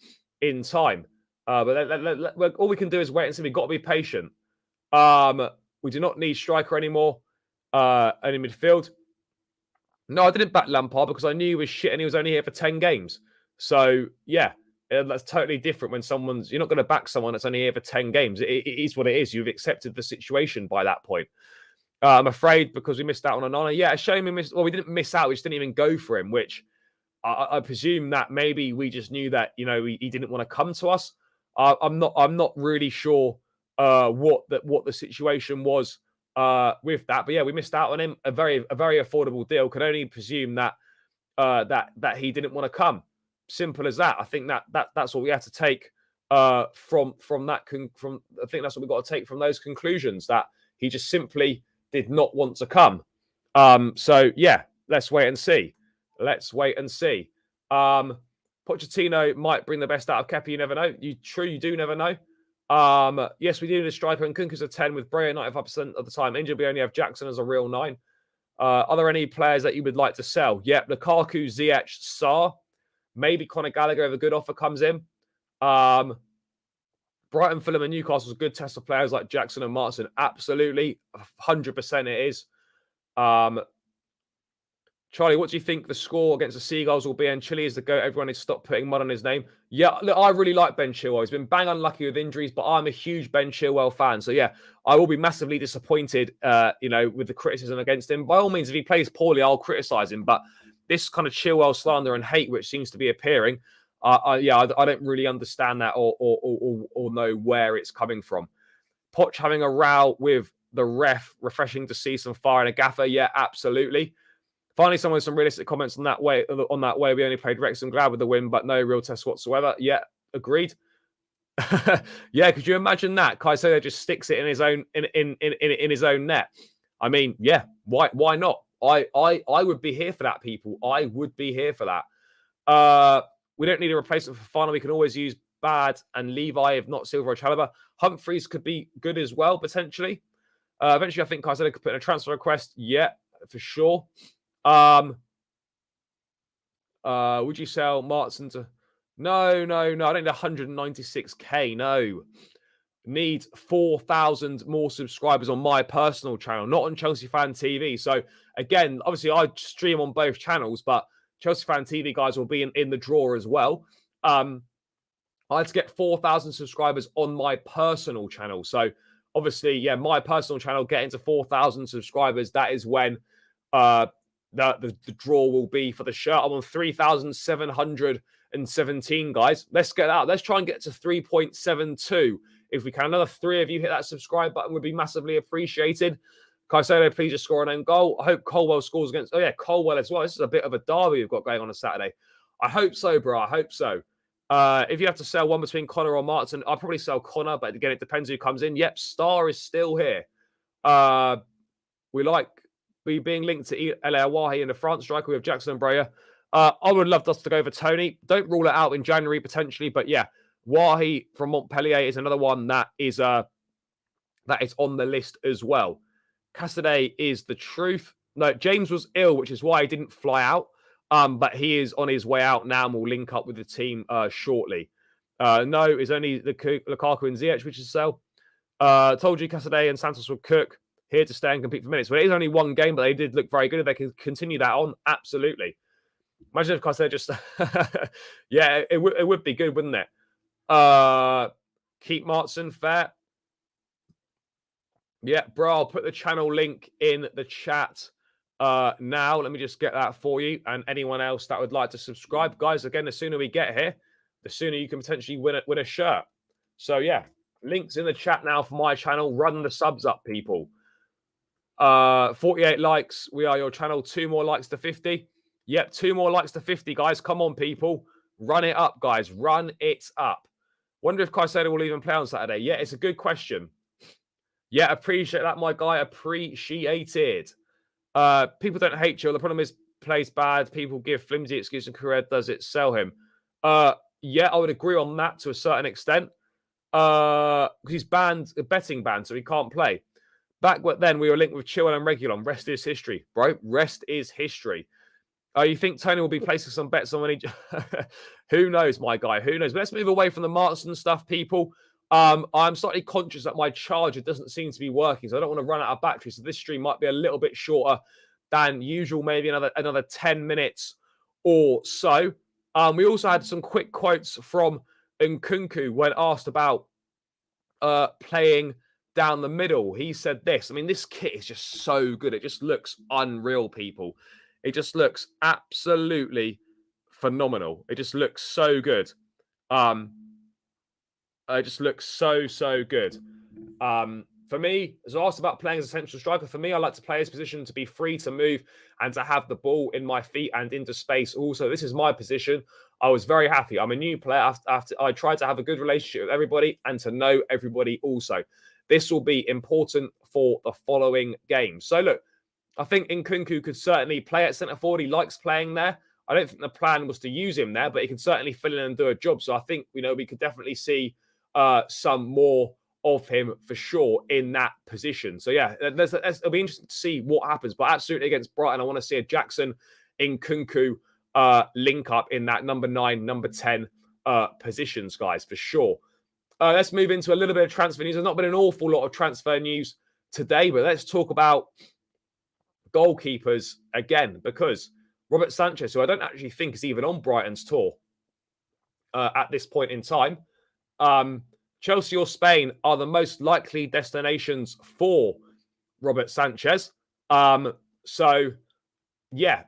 in time. But all we can do is wait and see. We've got to be patient. We do not need striker anymore. And in midfield. No, I didn't back Lampard because I knew he was shit and he was only here for 10 games. So, yeah, that's totally different when you're not going to back someone that's only here for 10 games. It is what it is. You've accepted the situation by that point. I'm afraid because we missed out on Onana. Yeah, a shame we missed. Well, we didn't miss out. We just didn't even go for him, which I presume that maybe we just knew that, he didn't want to come to us. I'm not really sure what the situation was with that, but yeah, we missed out on him. A very affordable deal. Could only presume that that he didn't want to come. Simple as that. I think that's what we had to take from that. I think that's what we got to take from those conclusions, that he just simply did not want to come. So yeah, let's wait and see. Let's wait and see. Pochettino might bring the best out of Kepa. You never know. You do never know. Yes, we do need a striker, and Kunku's a 10 with Broja 95% of the time injured. We only have Jackson as a real 9. Are there any players that you would like to sell? Yep, Lukaku, Ziyech, Sarr. Maybe Conor Gallagher if a good offer comes in. Brighton, Fulham, and Newcastle is a good test of players like Jackson and Maatsen. Absolutely, 100% it is. Charlie, what do you think the score against the Seagulls will be? And Chile is the goat. Everyone needs to stop putting mud on his name. Yeah, look, I really like Ben Chilwell. He's been bang unlucky with injuries, but I'm a huge Ben Chilwell fan. So yeah, I will be massively disappointed, with the criticism against him. By all means, if he plays poorly, I'll criticize him. But this kind of Chilwell slander and hate, which seems to be appearing, I don't really understand that or know where it's coming from. Poch having a row with the ref, refreshing to see some fire in a gaffer. Yeah, absolutely. Finally, someone with some realistic comments on that way. We only played Wrexham, glad with the win, but no real test whatsoever. Yeah, agreed. Yeah, could you imagine that? Caicedo just sticks it in his own in his own net. I mean, yeah, why not? I would be here for that, people. I would be here for that. We don't need a replacement for Final. We can always use Bad and Levi, if not Silva or Chalobah. Humphreys could be good as well, potentially. Eventually, I think Caicedo could put in a transfer request. Yeah, for sure. Would you sell Maatsen to? No. I don't need 196k. No, need 4,000 more subscribers on my personal channel, not on Chelsea Fan TV. So again, obviously, I stream on both channels, but Chelsea Fan TV guys will be in the draw as well. I had to get 4,000 subscribers on my personal channel. So obviously, yeah, my personal channel getting to 4,000 subscribers. That is when the draw will be for the shirt. I'm on 3,717, guys. Let's get out. Let's try and get to 3.72. If we can, another 3 of you hit that subscribe button would be massively appreciated. Caicedo, please just score an own goal. I hope Colwell scores against... Oh, yeah, Colwell as well. This is a bit of a derby we've got going on Saturday. I hope so, bro. I hope so. If you have to sell one between Connor or Maatsen, I'll probably sell Connor, but again, it depends who comes in. Yep, Star is still here. We like being linked to El Awahi in the France striker. We have Jackson and Broja. I would love us to go for Tony. Don't rule it out in January, potentially, but yeah, Wahi from Montpellier is another one that is on the list as well. Cassidy is the truth. No, James was ill, which is why he didn't fly out. But he is on his way out now and will link up with the team shortly. No, it's only the Lukaku and Ziyech, which is sell. Told you Cassidy and Santos would cook, here to stay and compete for minutes. Well, it is only one game, but they did look very good. If they can continue that on, absolutely. Imagine if Cassidy just... yeah, it would be good, wouldn't it? Keep Maatsen, fair. Yeah, bro, I'll put the channel link in the chat now. Let me just get that for you. And anyone else that would like to subscribe, guys, again, the sooner we get here, the sooner you can potentially win a shirt. So, yeah, links in the chat now for my channel. Run the subs up, people. 48 likes. We are your channel. 2 more likes to 50. Yep, 2 more likes to 50, guys. Come on, people. Run it up, guys. Run it up. Wonder if Caicedo will even play on Saturday. Yeah, it's a good question. Yeah, appreciate that, my guy. Appreciated. People don't hate you. The problem is plays bad. People give flimsy excuse and career does it sell him. Yeah, I would agree on that to a certain extent. He's banned, a betting ban, so he can't play. Back then, we were linked with Chilwell and Regulon. Rest is history, bro. Rest is history. You think Tony will be placing some bets on when he... Who knows, my guy? Who knows? But let's move away from the Maatsen stuff, people. I'm slightly conscious that my charger doesn't seem to be working, so I don't want to run out of battery. So this stream might be a little bit shorter than usual, maybe another 10 minutes or so. We also had some quick quotes from Nkunku when asked about playing down the middle. He said this. I mean, this kit is just so good. It just looks unreal, people. It just looks absolutely phenomenal. It just looks so good. It just looks so good. For me, as I asked about playing as a central striker, for me, I like to play his position to be free to move and to have the ball in my feet and into space. Also, this is my position. I was very happy. I'm a new player. After I tried to have a good relationship with everybody and to know everybody also. This will be important for the following game. So look, I think Nkunku could certainly play at centre forward. He likes playing there. I don't think the plan was to use him there, but he can certainly fill in and do a job. So I think, we could definitely see some more of him for sure in that position. So yeah, it'll be interesting to see what happens. But absolutely against Brighton, I want to see a Jackson Nkunku link up in that number 9, number 10 positions, guys, for sure. Let's move into a little bit of transfer news. There's not been an awful lot of transfer news today, but let's talk about goalkeepers again, because Robert Sanchez, who I don't actually think is even on Brighton's tour at this point in time, Chelsea or Spain are the most likely destinations for Robert Sanchez. So, yeah,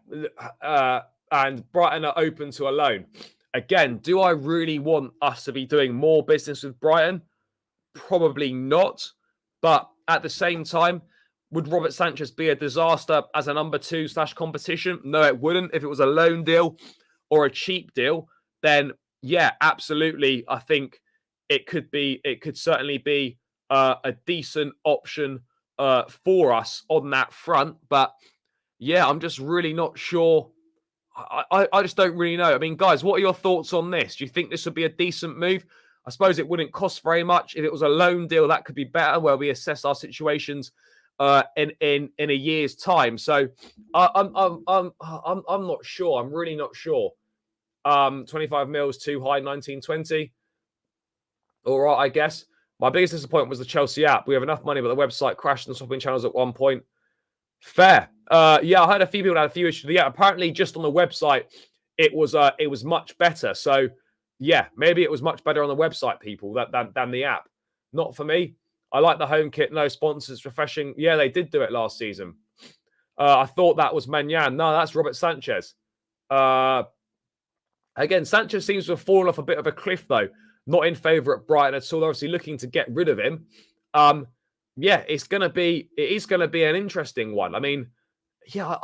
and Brighton are open to a loan. Again, do I really want us to be doing more business with Brighton? Probably not. But at the same time, would Robert Sanchez be a disaster as a number 2 / competition? No, it wouldn't. If it was a loan deal or a cheap deal, then yeah, absolutely. I think it could certainly be a decent option for us on that front. But yeah, I'm just really not sure. I just don't really know. I mean, guys, what are your thoughts on this? Do you think this would be a decent move? I suppose it wouldn't cost very much. If it was a loan deal, that could be better, where we assess our situations in a year's time. So I'm not sure. I'm really not sure. 25 mils too high. 1920. All right, I guess. My biggest disappointment was the Chelsea app. We have enough money, but the website crashed and swapping channels at one point. Fair. Yeah, I heard a few people had a few issues. Yeah, apparently just on the website, it was much better. So yeah, maybe it was much better on the website, people, than the app. Not for me. I like the home kit, no sponsors, refreshing. Yeah, they did do it last season. I thought that was Manyan. No, that's Robert Sanchez. Again, Sanchez seems to have fallen off a bit of a cliff, though. Not in favour at Brighton at all. They're obviously looking to get rid of him. Yeah, it is going to be an interesting one. I mean, yeah,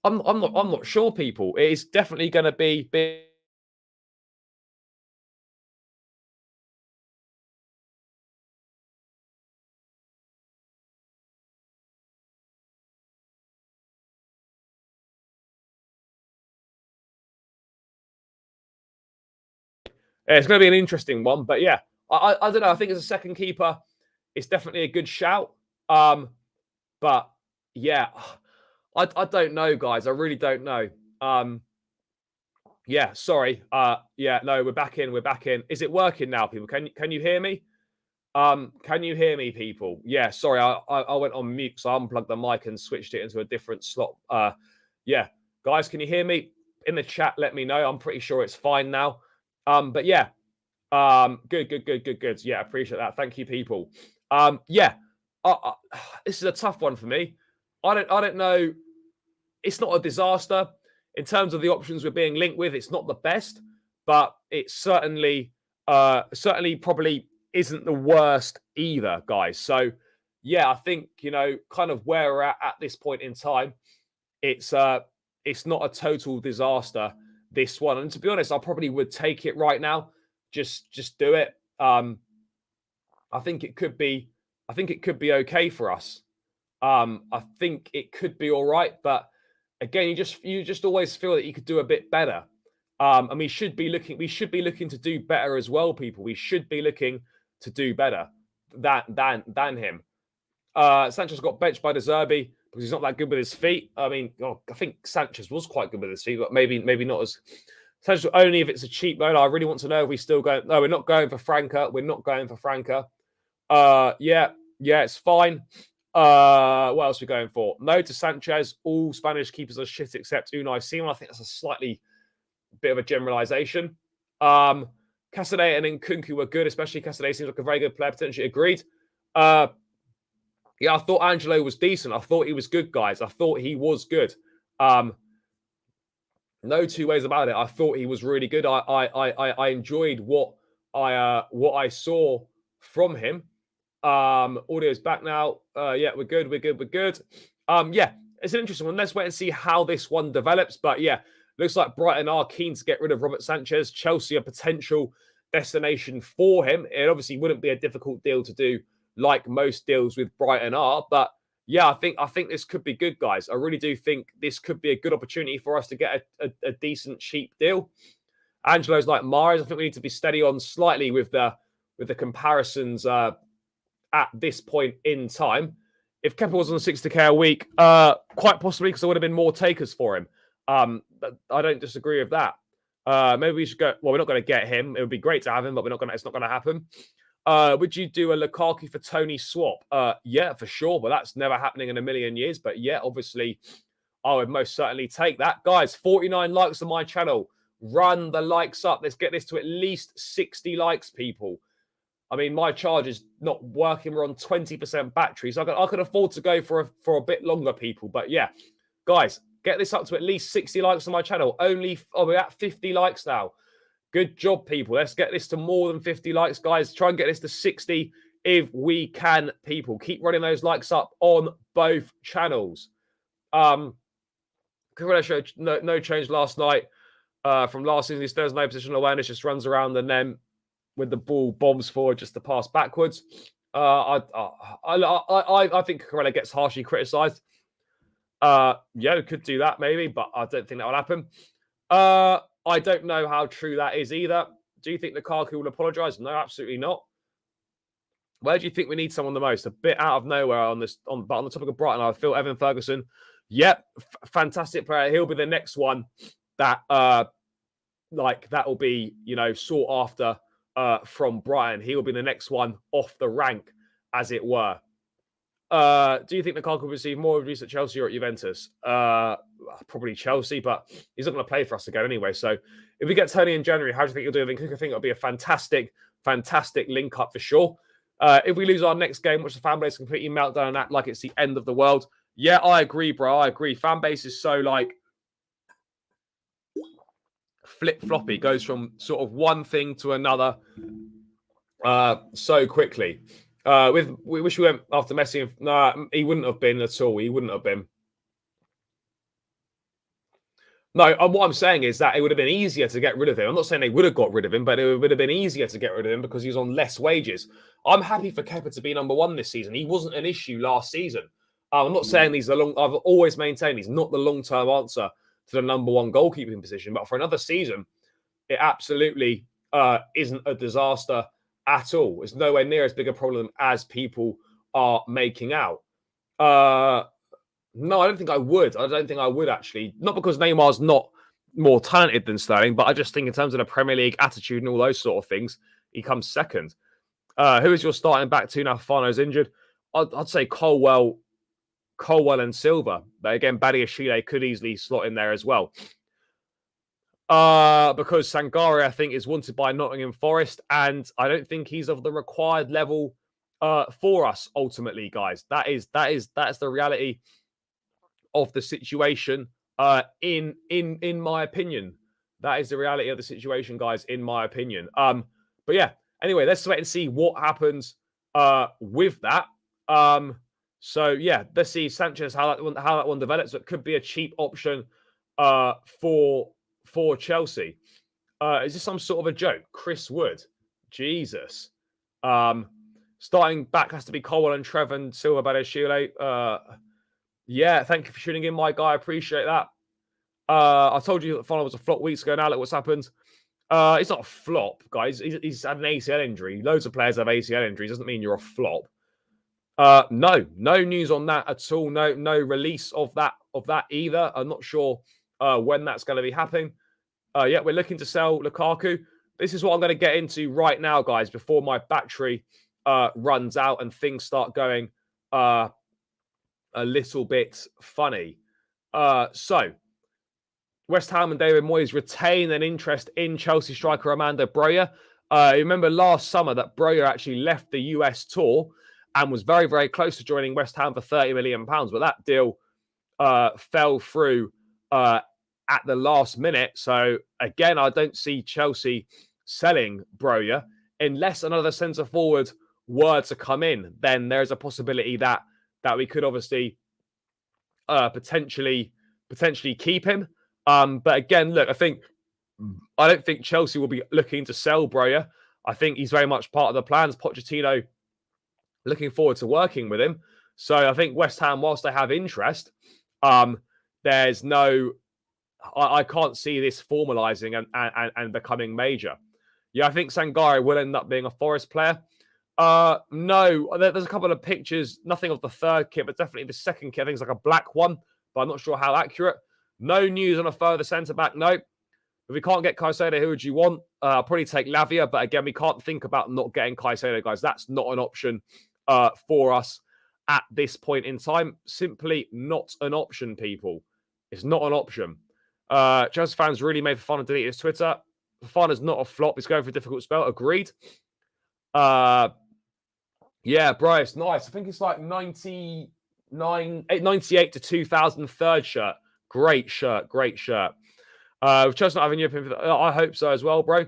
I'm not sure, people. It is definitely going to be. It's going to be an interesting one, but yeah, I don't know. I think as a second keeper, it's definitely a good shout. But yeah, I don't know, guys. I really don't know. Yeah, sorry. Yeah, no, we're back in. We're back in. Is it working now, people? Can you hear me? Can you hear me, people? Yeah, sorry. I went on mute, so I unplugged the mic and switched it into a different slot. Yeah, guys, can you hear me? In the chat, let me know. I'm pretty sure it's fine now. But yeah, Good. Yeah, appreciate that. Thank you, people. Yeah, this is a tough one for me. I don't know. It's not a disaster in terms of the options we're being linked with. It's not the best, but it certainly probably isn't the worst either, guys. So yeah, I think kind of where we're at this point in time, it's not a total disaster, this one. And to be honest, I probably would take it right now. Just do it. I think it could be okay for us. I think it could be all right, but again, you just always feel that you could do a bit better. And we should be looking to do better as well, people. We should be looking to do better than him. Sanchez got benched by De Zerbi because he's not that good with his feet. I mean, I think Sanchez was quite good with his feet, but maybe not as Sanchez, only if it's a cheap loan. I really want to know if we still go. No, we're not going for Franca. We're not going for Franca. Yeah, it's fine. What else are we going for? No to Sanchez. All Spanish keepers are shit except Unai Simon. I think that's a slightly bit of a generalization. Casadei and Nkunku were good, especially Casadei seems like a very good player. Potentially agreed. Yeah, I thought Angelo was decent. I thought he was good, guys. I thought he was good. No two ways about it. I thought he was really good. I enjoyed what I saw from him. Audio's back now. Yeah, we're good. Yeah, it's an interesting one. Let's wait and see how this one develops. But yeah, looks like Brighton are keen to get rid of Robert Sanchez. Chelsea a potential destination for him. It obviously wouldn't be a difficult deal to do, like most deals with Brighton are. But yeah, I think this could be good, guys. I really do think this could be a good opportunity for us to get a decent cheap deal. Angelo's like Mahrez. I think we need to be steady on slightly with the comparisons at this point in time. If Kepa was on 60k a week, quite possibly, because there would have been more takers for him. But I don't disagree with that. Maybe we should go. Well, we're not going to get him. It would be great to have him, but it's not going to happen. Would you do a Lukaku for Tony swap? Yeah, for sure, but that's never happening in a million years. But yeah, obviously, I would most certainly take that. Guys, 49 likes on my channel. Run the likes up. Let's get this to at least 60 likes, people. I mean, my charge is not working. We're on 20% battery, so I could afford to go for a bit longer, people. But yeah, guys, get this up to at least 60 likes on my channel. We're at 50 likes now. Good job, people. Let's get this to more than 50 likes, guys. Try and get this to 60 if we can, people. Keep running those likes up on both channels. Corella showed no change last night from last season. He stays no positional awareness, just runs around and then with the ball bombs forward just to pass backwards. I think Corella gets harshly criticised. Yeah, we could do that maybe, but I don't think that will happen. I don't know how true that is either. Do you think Lukaku will apologise? No, absolutely not. Where do you think we need someone the most? A bit out of nowhere on the topic of Brighton, I feel Evan Ferguson. Yep, fantastic player. He'll be the next one that will be sought after from Brighton. He will be the next one off the rank, as it were. Do you think Lukaku will receive more abuse at Chelsea or at Juventus? Probably Chelsea, but he's not going to play for us again anyway. So if we get Tony in January, how do you think you'll do? I think it'll be a fantastic link up for sure. If we lose our next game, which the fan base completely melt down and act like it's the end of the world. Yeah, I agree, bro. I agree. Fan base is so flip-floppy, goes from sort of one thing to another so quickly. We wish we went after Messi. No, he wouldn't have been at all. He wouldn't have been. No, and what I'm saying is that it would have been easier to get rid of him. I'm not saying they would have got rid of him, but it would have been easier to get rid of him because he was on less wages. I'm happy for Kepa to be number one this season. He wasn't an issue last season. I'm not saying I've always maintained he's not the long-term answer to the number one goalkeeping position, but for another season, it absolutely isn't a disaster at all. It's nowhere near as big a problem as people are making out. No, I don't think I would. I don't think I would, actually. Not because Neymar's not more talented than Sterling, but I just think in terms of the Premier League attitude and all those sort of things, he comes second. Who is your starting back two now? Fano's injured. I'd say Colwell and Silva. But again, Badiashile could easily slot in there as well. Because Sangare, I think, is wanted by Nottingham Forest, and I don't think he's of the required level for us. Ultimately, guys, that's the reality of the situation. In my opinion, that is the reality of the situation, guys. In my opinion. But yeah. Anyway, let's wait and see what happens with that. So yeah, let's see Sanchez how that one develops. It could be a cheap option for Chelsea. Is this some sort of a joke? Chris Wood, Jesus. Starting back has to be Colwell and Trevor Silva Badeshile. Yeah, thank you for tuning in, my guy. I appreciate that. I told you that the final was a flop weeks ago. Now look what's happened. It's not a flop, guys. He's had an ACL injury. Loads of players have ACL injuries. Doesn't mean you're a flop. No news on that at all. No release of that either. I'm not sure when that's going to be happening. Yeah, we're looking to sell Lukaku. This is what I'm going to get into right now, guys, before my battery runs out and things start going a little bit funny. So, West Ham and David Moyes retain an interest in Chelsea striker Armando Broja. You remember last summer that Broja actually left the US tour and was very, very close to joining West Ham for £30 million. But that deal fell through at the last minute. So, again, I don't see Chelsea selling Broja unless another centre-forward were to come in. Then there's a possibility that we could obviously potentially keep him. But again, look, I don't think Chelsea will be looking to sell Broja. I think he's very much part of the plans. Pochettino looking forward to working with him. So I think West Ham, whilst they have interest, there's no... I can't see this formalising and becoming major. Yeah, I think Sangare will end up being a Forest player. No, there's a couple of pictures, nothing of the third kit, but definitely the second kit. I think it's like a black one, but I'm not sure how accurate. No news on a further centre-back. No. If we can't get Caicedo, who would you want? I'll probably take Lavia, but again, we can't think about not getting Caicedo, guys. That's not an option for us at this point in time. Simply not an option, people. It's not an option. Chelsea fans really made fun of deleting his Twitter. Fun is not a flop. It's going for a difficult spell. Agreed. Yeah, Bryce, nice. I think it's like 98 to 2000 third shirt. Great shirt. With Chelsea not having European, I hope so as well, bro.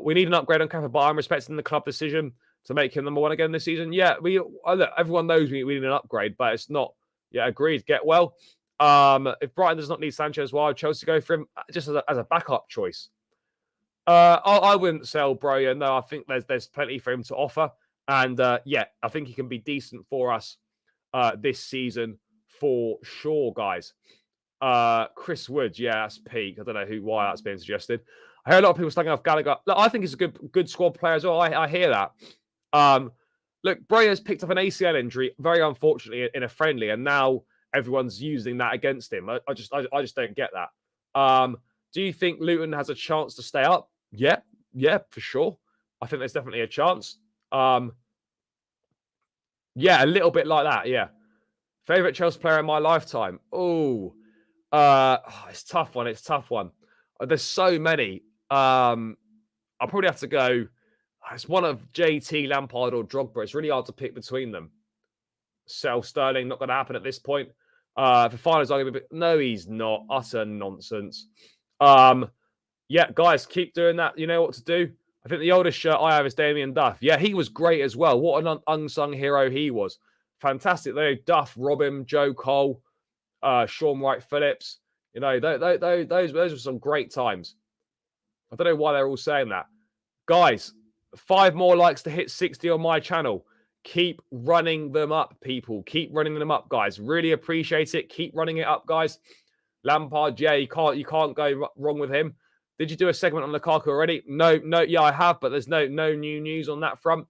We need an upgrade on Kappa, but I'm respecting the club decision to make him number one again this season. Yeah, look, everyone knows we need an upgrade, but it's not. Yeah, agreed. Get well. If Brighton does not need Sanchez, why would Chelsea go for him just as a backup choice? I wouldn't sell Broja. No, I think there's plenty for him to offer. And yeah, I think he can be decent for us this season for sure, guys. Chris Wood, yeah, that's peak. I don't know why that's being suggested. I hear a lot of people slagging off Gallagher. Look, I think he's a good squad player as well. I hear that. Look, Broja's picked up an ACL injury, very unfortunately, in a friendly, and now everyone's using that against him. I just don't get that. Do you think Luton has a chance to stay up? Yeah, for sure. I think there's definitely a chance. Yeah, a little bit like that, yeah. Favorite Chelsea player in my lifetime? Oh, it's a tough one. There's so many. I'll probably have to go. It's one of JT, Lampard, or Drogba. It's really hard to pick between them. Sell Sterling, not going to happen at this point. For finals argument, no, he's not. Utter nonsense. Yeah, guys, keep doing that. You know what to do. I think the oldest shirt I have is Damien Duff. Yeah, he was great as well. What an unsung hero he was. Fantastic. They Duff, Robin, Joe Cole, Sean Wright-Phillips. You know, those were some great times. I don't know why they're all saying that. Guys, 5 more likes to hit 60 on my channel. Keep running them up, people. Keep running them up, guys. Really appreciate it. Keep running it up, guys. Lampard, yeah, you can't go wrong with him. Did you do a segment on Lukaku already? No, yeah, I have, but there's no new news on that front.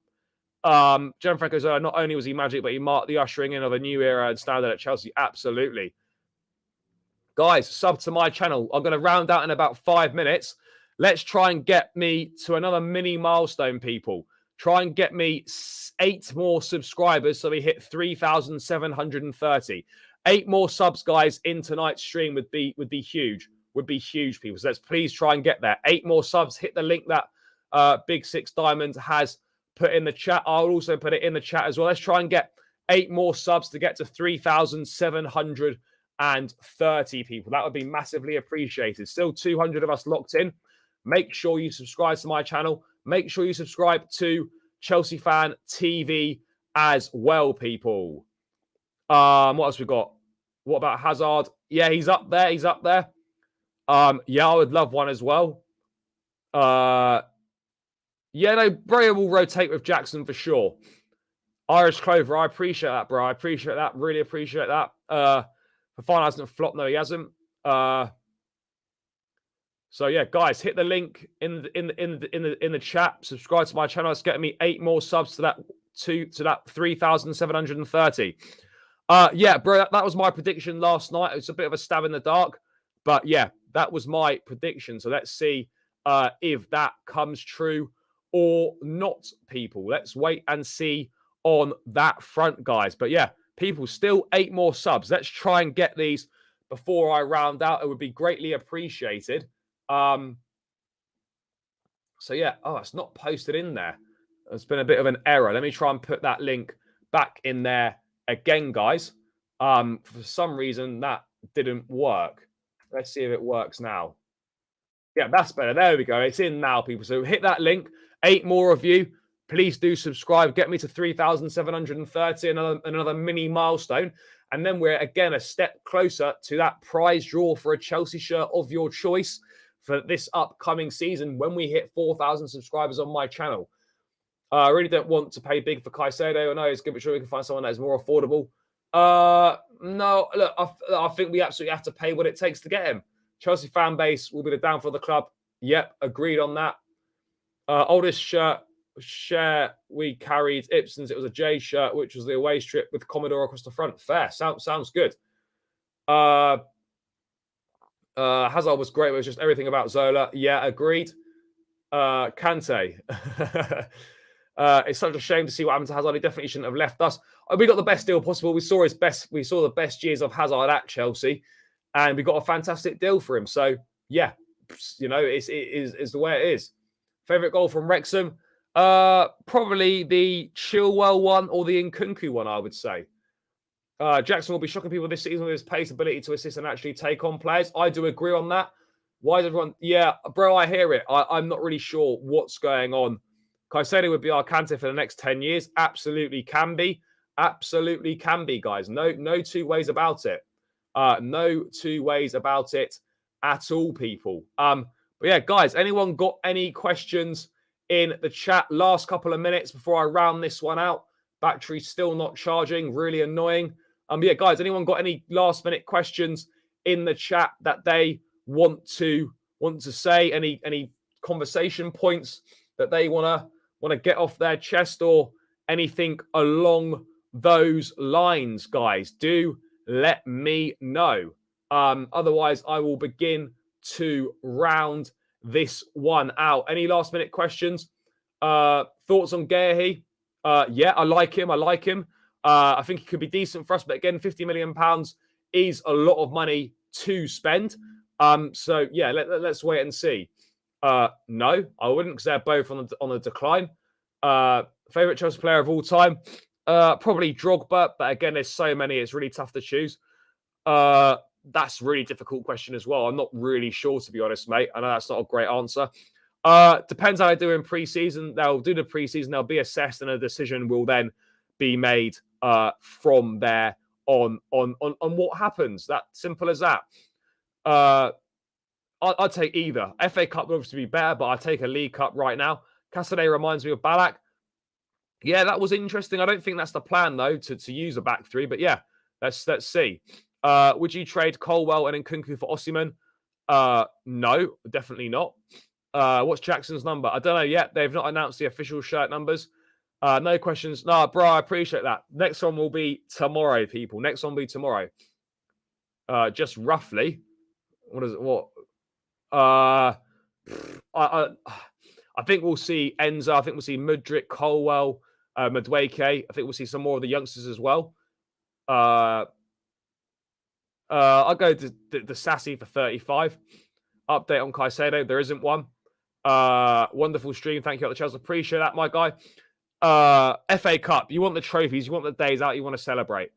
Gianfranco Zola, not only was he magic, but he marked the ushering in of a new era and standard at Chelsea. Absolutely. Guys, sub to my channel. I'm going to round out in about 5 minutes. Let's try and get me to another mini milestone, people. Try and get me 8 more subscribers so we hit 3,730. 8 more subs, guys, in tonight's stream would be huge. would be huge, people. So let's please try and get there. 8 more subs. Hit the link that Big Six Diamonds has put in the chat. I'll also put it in the chat as well. Let's try and get 8 more subs to get to 3,730 people. That would be massively appreciated. Still 200 of us locked in. Make sure you subscribe to my channel. Make sure you subscribe to Chelsea Fan TV as well, people. What else we got? What about Hazard? Yeah, he's up there. He's up there. Yeah, I would love one as well. Yeah, no, Broja will rotate with Jackson for sure. Irish Clover, I appreciate that, bro. I appreciate that. Really appreciate that. Fafana hasn't flopped. No, he hasn't. So yeah, guys, hit the link in the chat. Subscribe to my channel. It's getting me 8 more subs to that 3,730. Yeah, bro, that was my prediction last night. It's a bit of a stab in the dark, but yeah, that was my prediction. So let's see if that comes true or not, people. Let's wait and see on that front, guys. But yeah, people, still 8 more subs. Let's try and get these before I round out. It would be greatly appreciated. So yeah, it's not posted in there. There's been a bit of an error. Let me try and put that link back in there again, guys. For some reason, that didn't work. Let's see if it works now. Yeah, that's better. There we go. It's in now, people. So hit that link. 8 more of you. Please do subscribe. Get me to 3,730, another mini milestone. And then we're, again, a step closer to that prize draw for a Chelsea shirt of your choice for this upcoming season when we hit 4,000 subscribers on my channel. I really don't want to pay big for Caicedo. I know it's good, but sure we can find someone that is more affordable. No, look, I think we absolutely have to pay what it takes to get him. Chelsea fan base will be the downfall of the club. Yep, agreed on that. Oldest share we carried, Ipson's. It was a J shirt, which was the away strip with Commodore across the front. Fair. Sounds good. Hazard was great. It was just everything about Zola. Yeah, agreed. Kante. It's such a shame to see what happened to Hazard. He definitely shouldn't have left us. We got the best deal possible. We saw his best. We saw the best years of Hazard at Chelsea, and we got a fantastic deal for him. So yeah, you know, it's the way it is. Favorite goal from Wrexham? Probably the Chilwell one or the Nkunku one, I would say. Jackson will be shocking people this season with his pace, ability to assist and actually take on players. I do agree on that. Why is everyone... Yeah, bro, I hear it. I'm not really sure what's going on. Caicedo would be our Kante for the next 10 years. Absolutely can be. Absolutely can be, guys. No 2 ways about it. No 2 ways about it at all, people. But yeah, guys, anyone got any questions in the chat? Last couple of minutes before I round this one out. Battery's still not charging. Really annoying. Yeah, guys, anyone got any last minute questions in the chat that they want to say? Any conversation points that they want to get off their chest or anything along those lines, guys? Do let me know. Otherwise, I will begin to round this one out. Any last minute questions? Thoughts on Gehi? Yeah, I like him. I think he could be decent for us, but again, £50 million is a lot of money to spend. So yeah, let's wait and see. No, I wouldn't, because they're both on the decline. Favorite Chelsea player of all time? Probably Drogba, but again, there's so many, it's really tough to choose. That's a really difficult question as well. I'm not really sure, to be honest, mate. I know that's not a great answer. Depends how they do in pre-season. They'll do the pre-season, they'll be assessed, and a decision will then be made from there on what happens. That simple as that. I'd take either. FA Cup would obviously be better, but I'd take a League Cup right now. Castanet reminds me of Ballack. Yeah, that was interesting. I don't think that's the plan, though, to use a back 3. But yeah, let's see. Would you trade Colwell and Nkunku for Osimhen? No, definitely not. What's Jackson's number? I don't know yet. They've not announced the official shirt numbers. No questions. No, bro, I appreciate that. Next one will be tomorrow, people. Next one will be tomorrow. Just roughly. What is it? What? I think we'll see Enzo. I think we'll see Mudryk, Colwell, Madueke. I think we'll see some more of the youngsters as well. I'll go to the Sassy for 35. Update on Caicedo. There isn't one. Wonderful stream. Thank you, the Chelsea. Appreciate that, my guy. FA Cup. You want the trophies. You want the days out. You want to celebrate.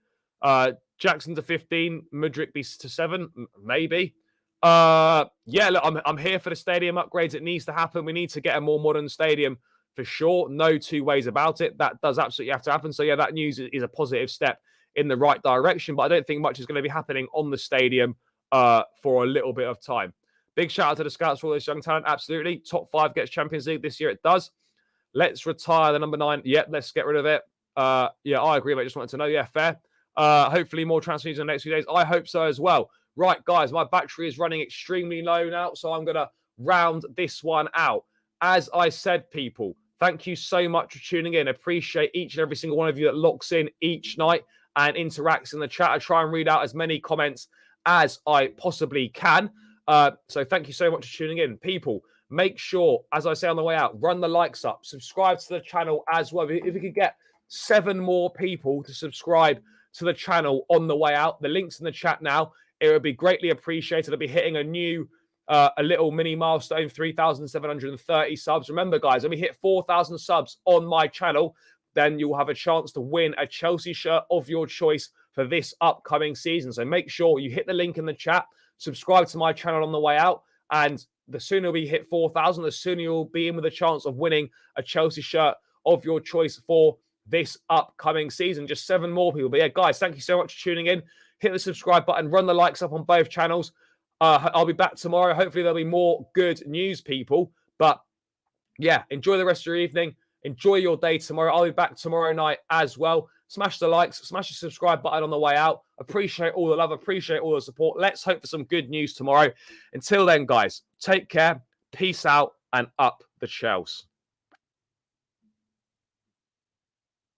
Jackson to 15. Mudryk be to 7. Maybe. Yeah, look, I'm here for the stadium upgrades. It needs to happen. We need to get a more modern stadium for sure. No two ways about it. That does absolutely have to happen. So yeah, that news is a positive step in the right direction. But I don't think much is going to be happening on the stadium for a little bit of time. Big shout out to the scouts for all this young talent. Absolutely. Top 5 gets Champions League this year. It does. Let's retire the number 9. Yep, let's get rid of it. Yeah, I agree. But I just wanted to know. Yeah, fair. Hopefully more transfers in the next few days. I hope so as well. Right, guys, my battery is running extremely low now, so I'm going to round this one out. As I said, people, thank you so much for tuning in. Appreciate each and every single one of you that locks in each night and interacts in the chat. I try and read out as many comments as I possibly can. So thank you so much for tuning in. People, make sure, as I say on the way out, run the likes up. Subscribe to the channel as well. If we could get 7 more people to subscribe to the channel on the way out, the link's in the chat now. It would be greatly appreciated. I'll be hitting a new, a little mini milestone, 3,730 subs. Remember, guys, when we hit 4,000 subs on my channel, then you'll have a chance to win a Chelsea shirt of your choice for this upcoming season. So make sure you hit the link in the chat, subscribe to my channel on the way out, and the sooner we hit 4,000, the sooner you'll be in with a chance of winning a Chelsea shirt of your choice for this upcoming season. Just 7 more people. But yeah, guys, thank you so much for tuning in. Hit the subscribe button, run the likes up on both channels. I'll be back tomorrow. Hopefully there'll be more good news, people. But yeah, enjoy the rest of your evening. Enjoy your day tomorrow. I'll be back tomorrow night as well. Smash the likes, smash the subscribe button on the way out. Appreciate all the love, appreciate all the support. Let's hope for some good news tomorrow. Until then, guys, take care, peace out, and up the Chels.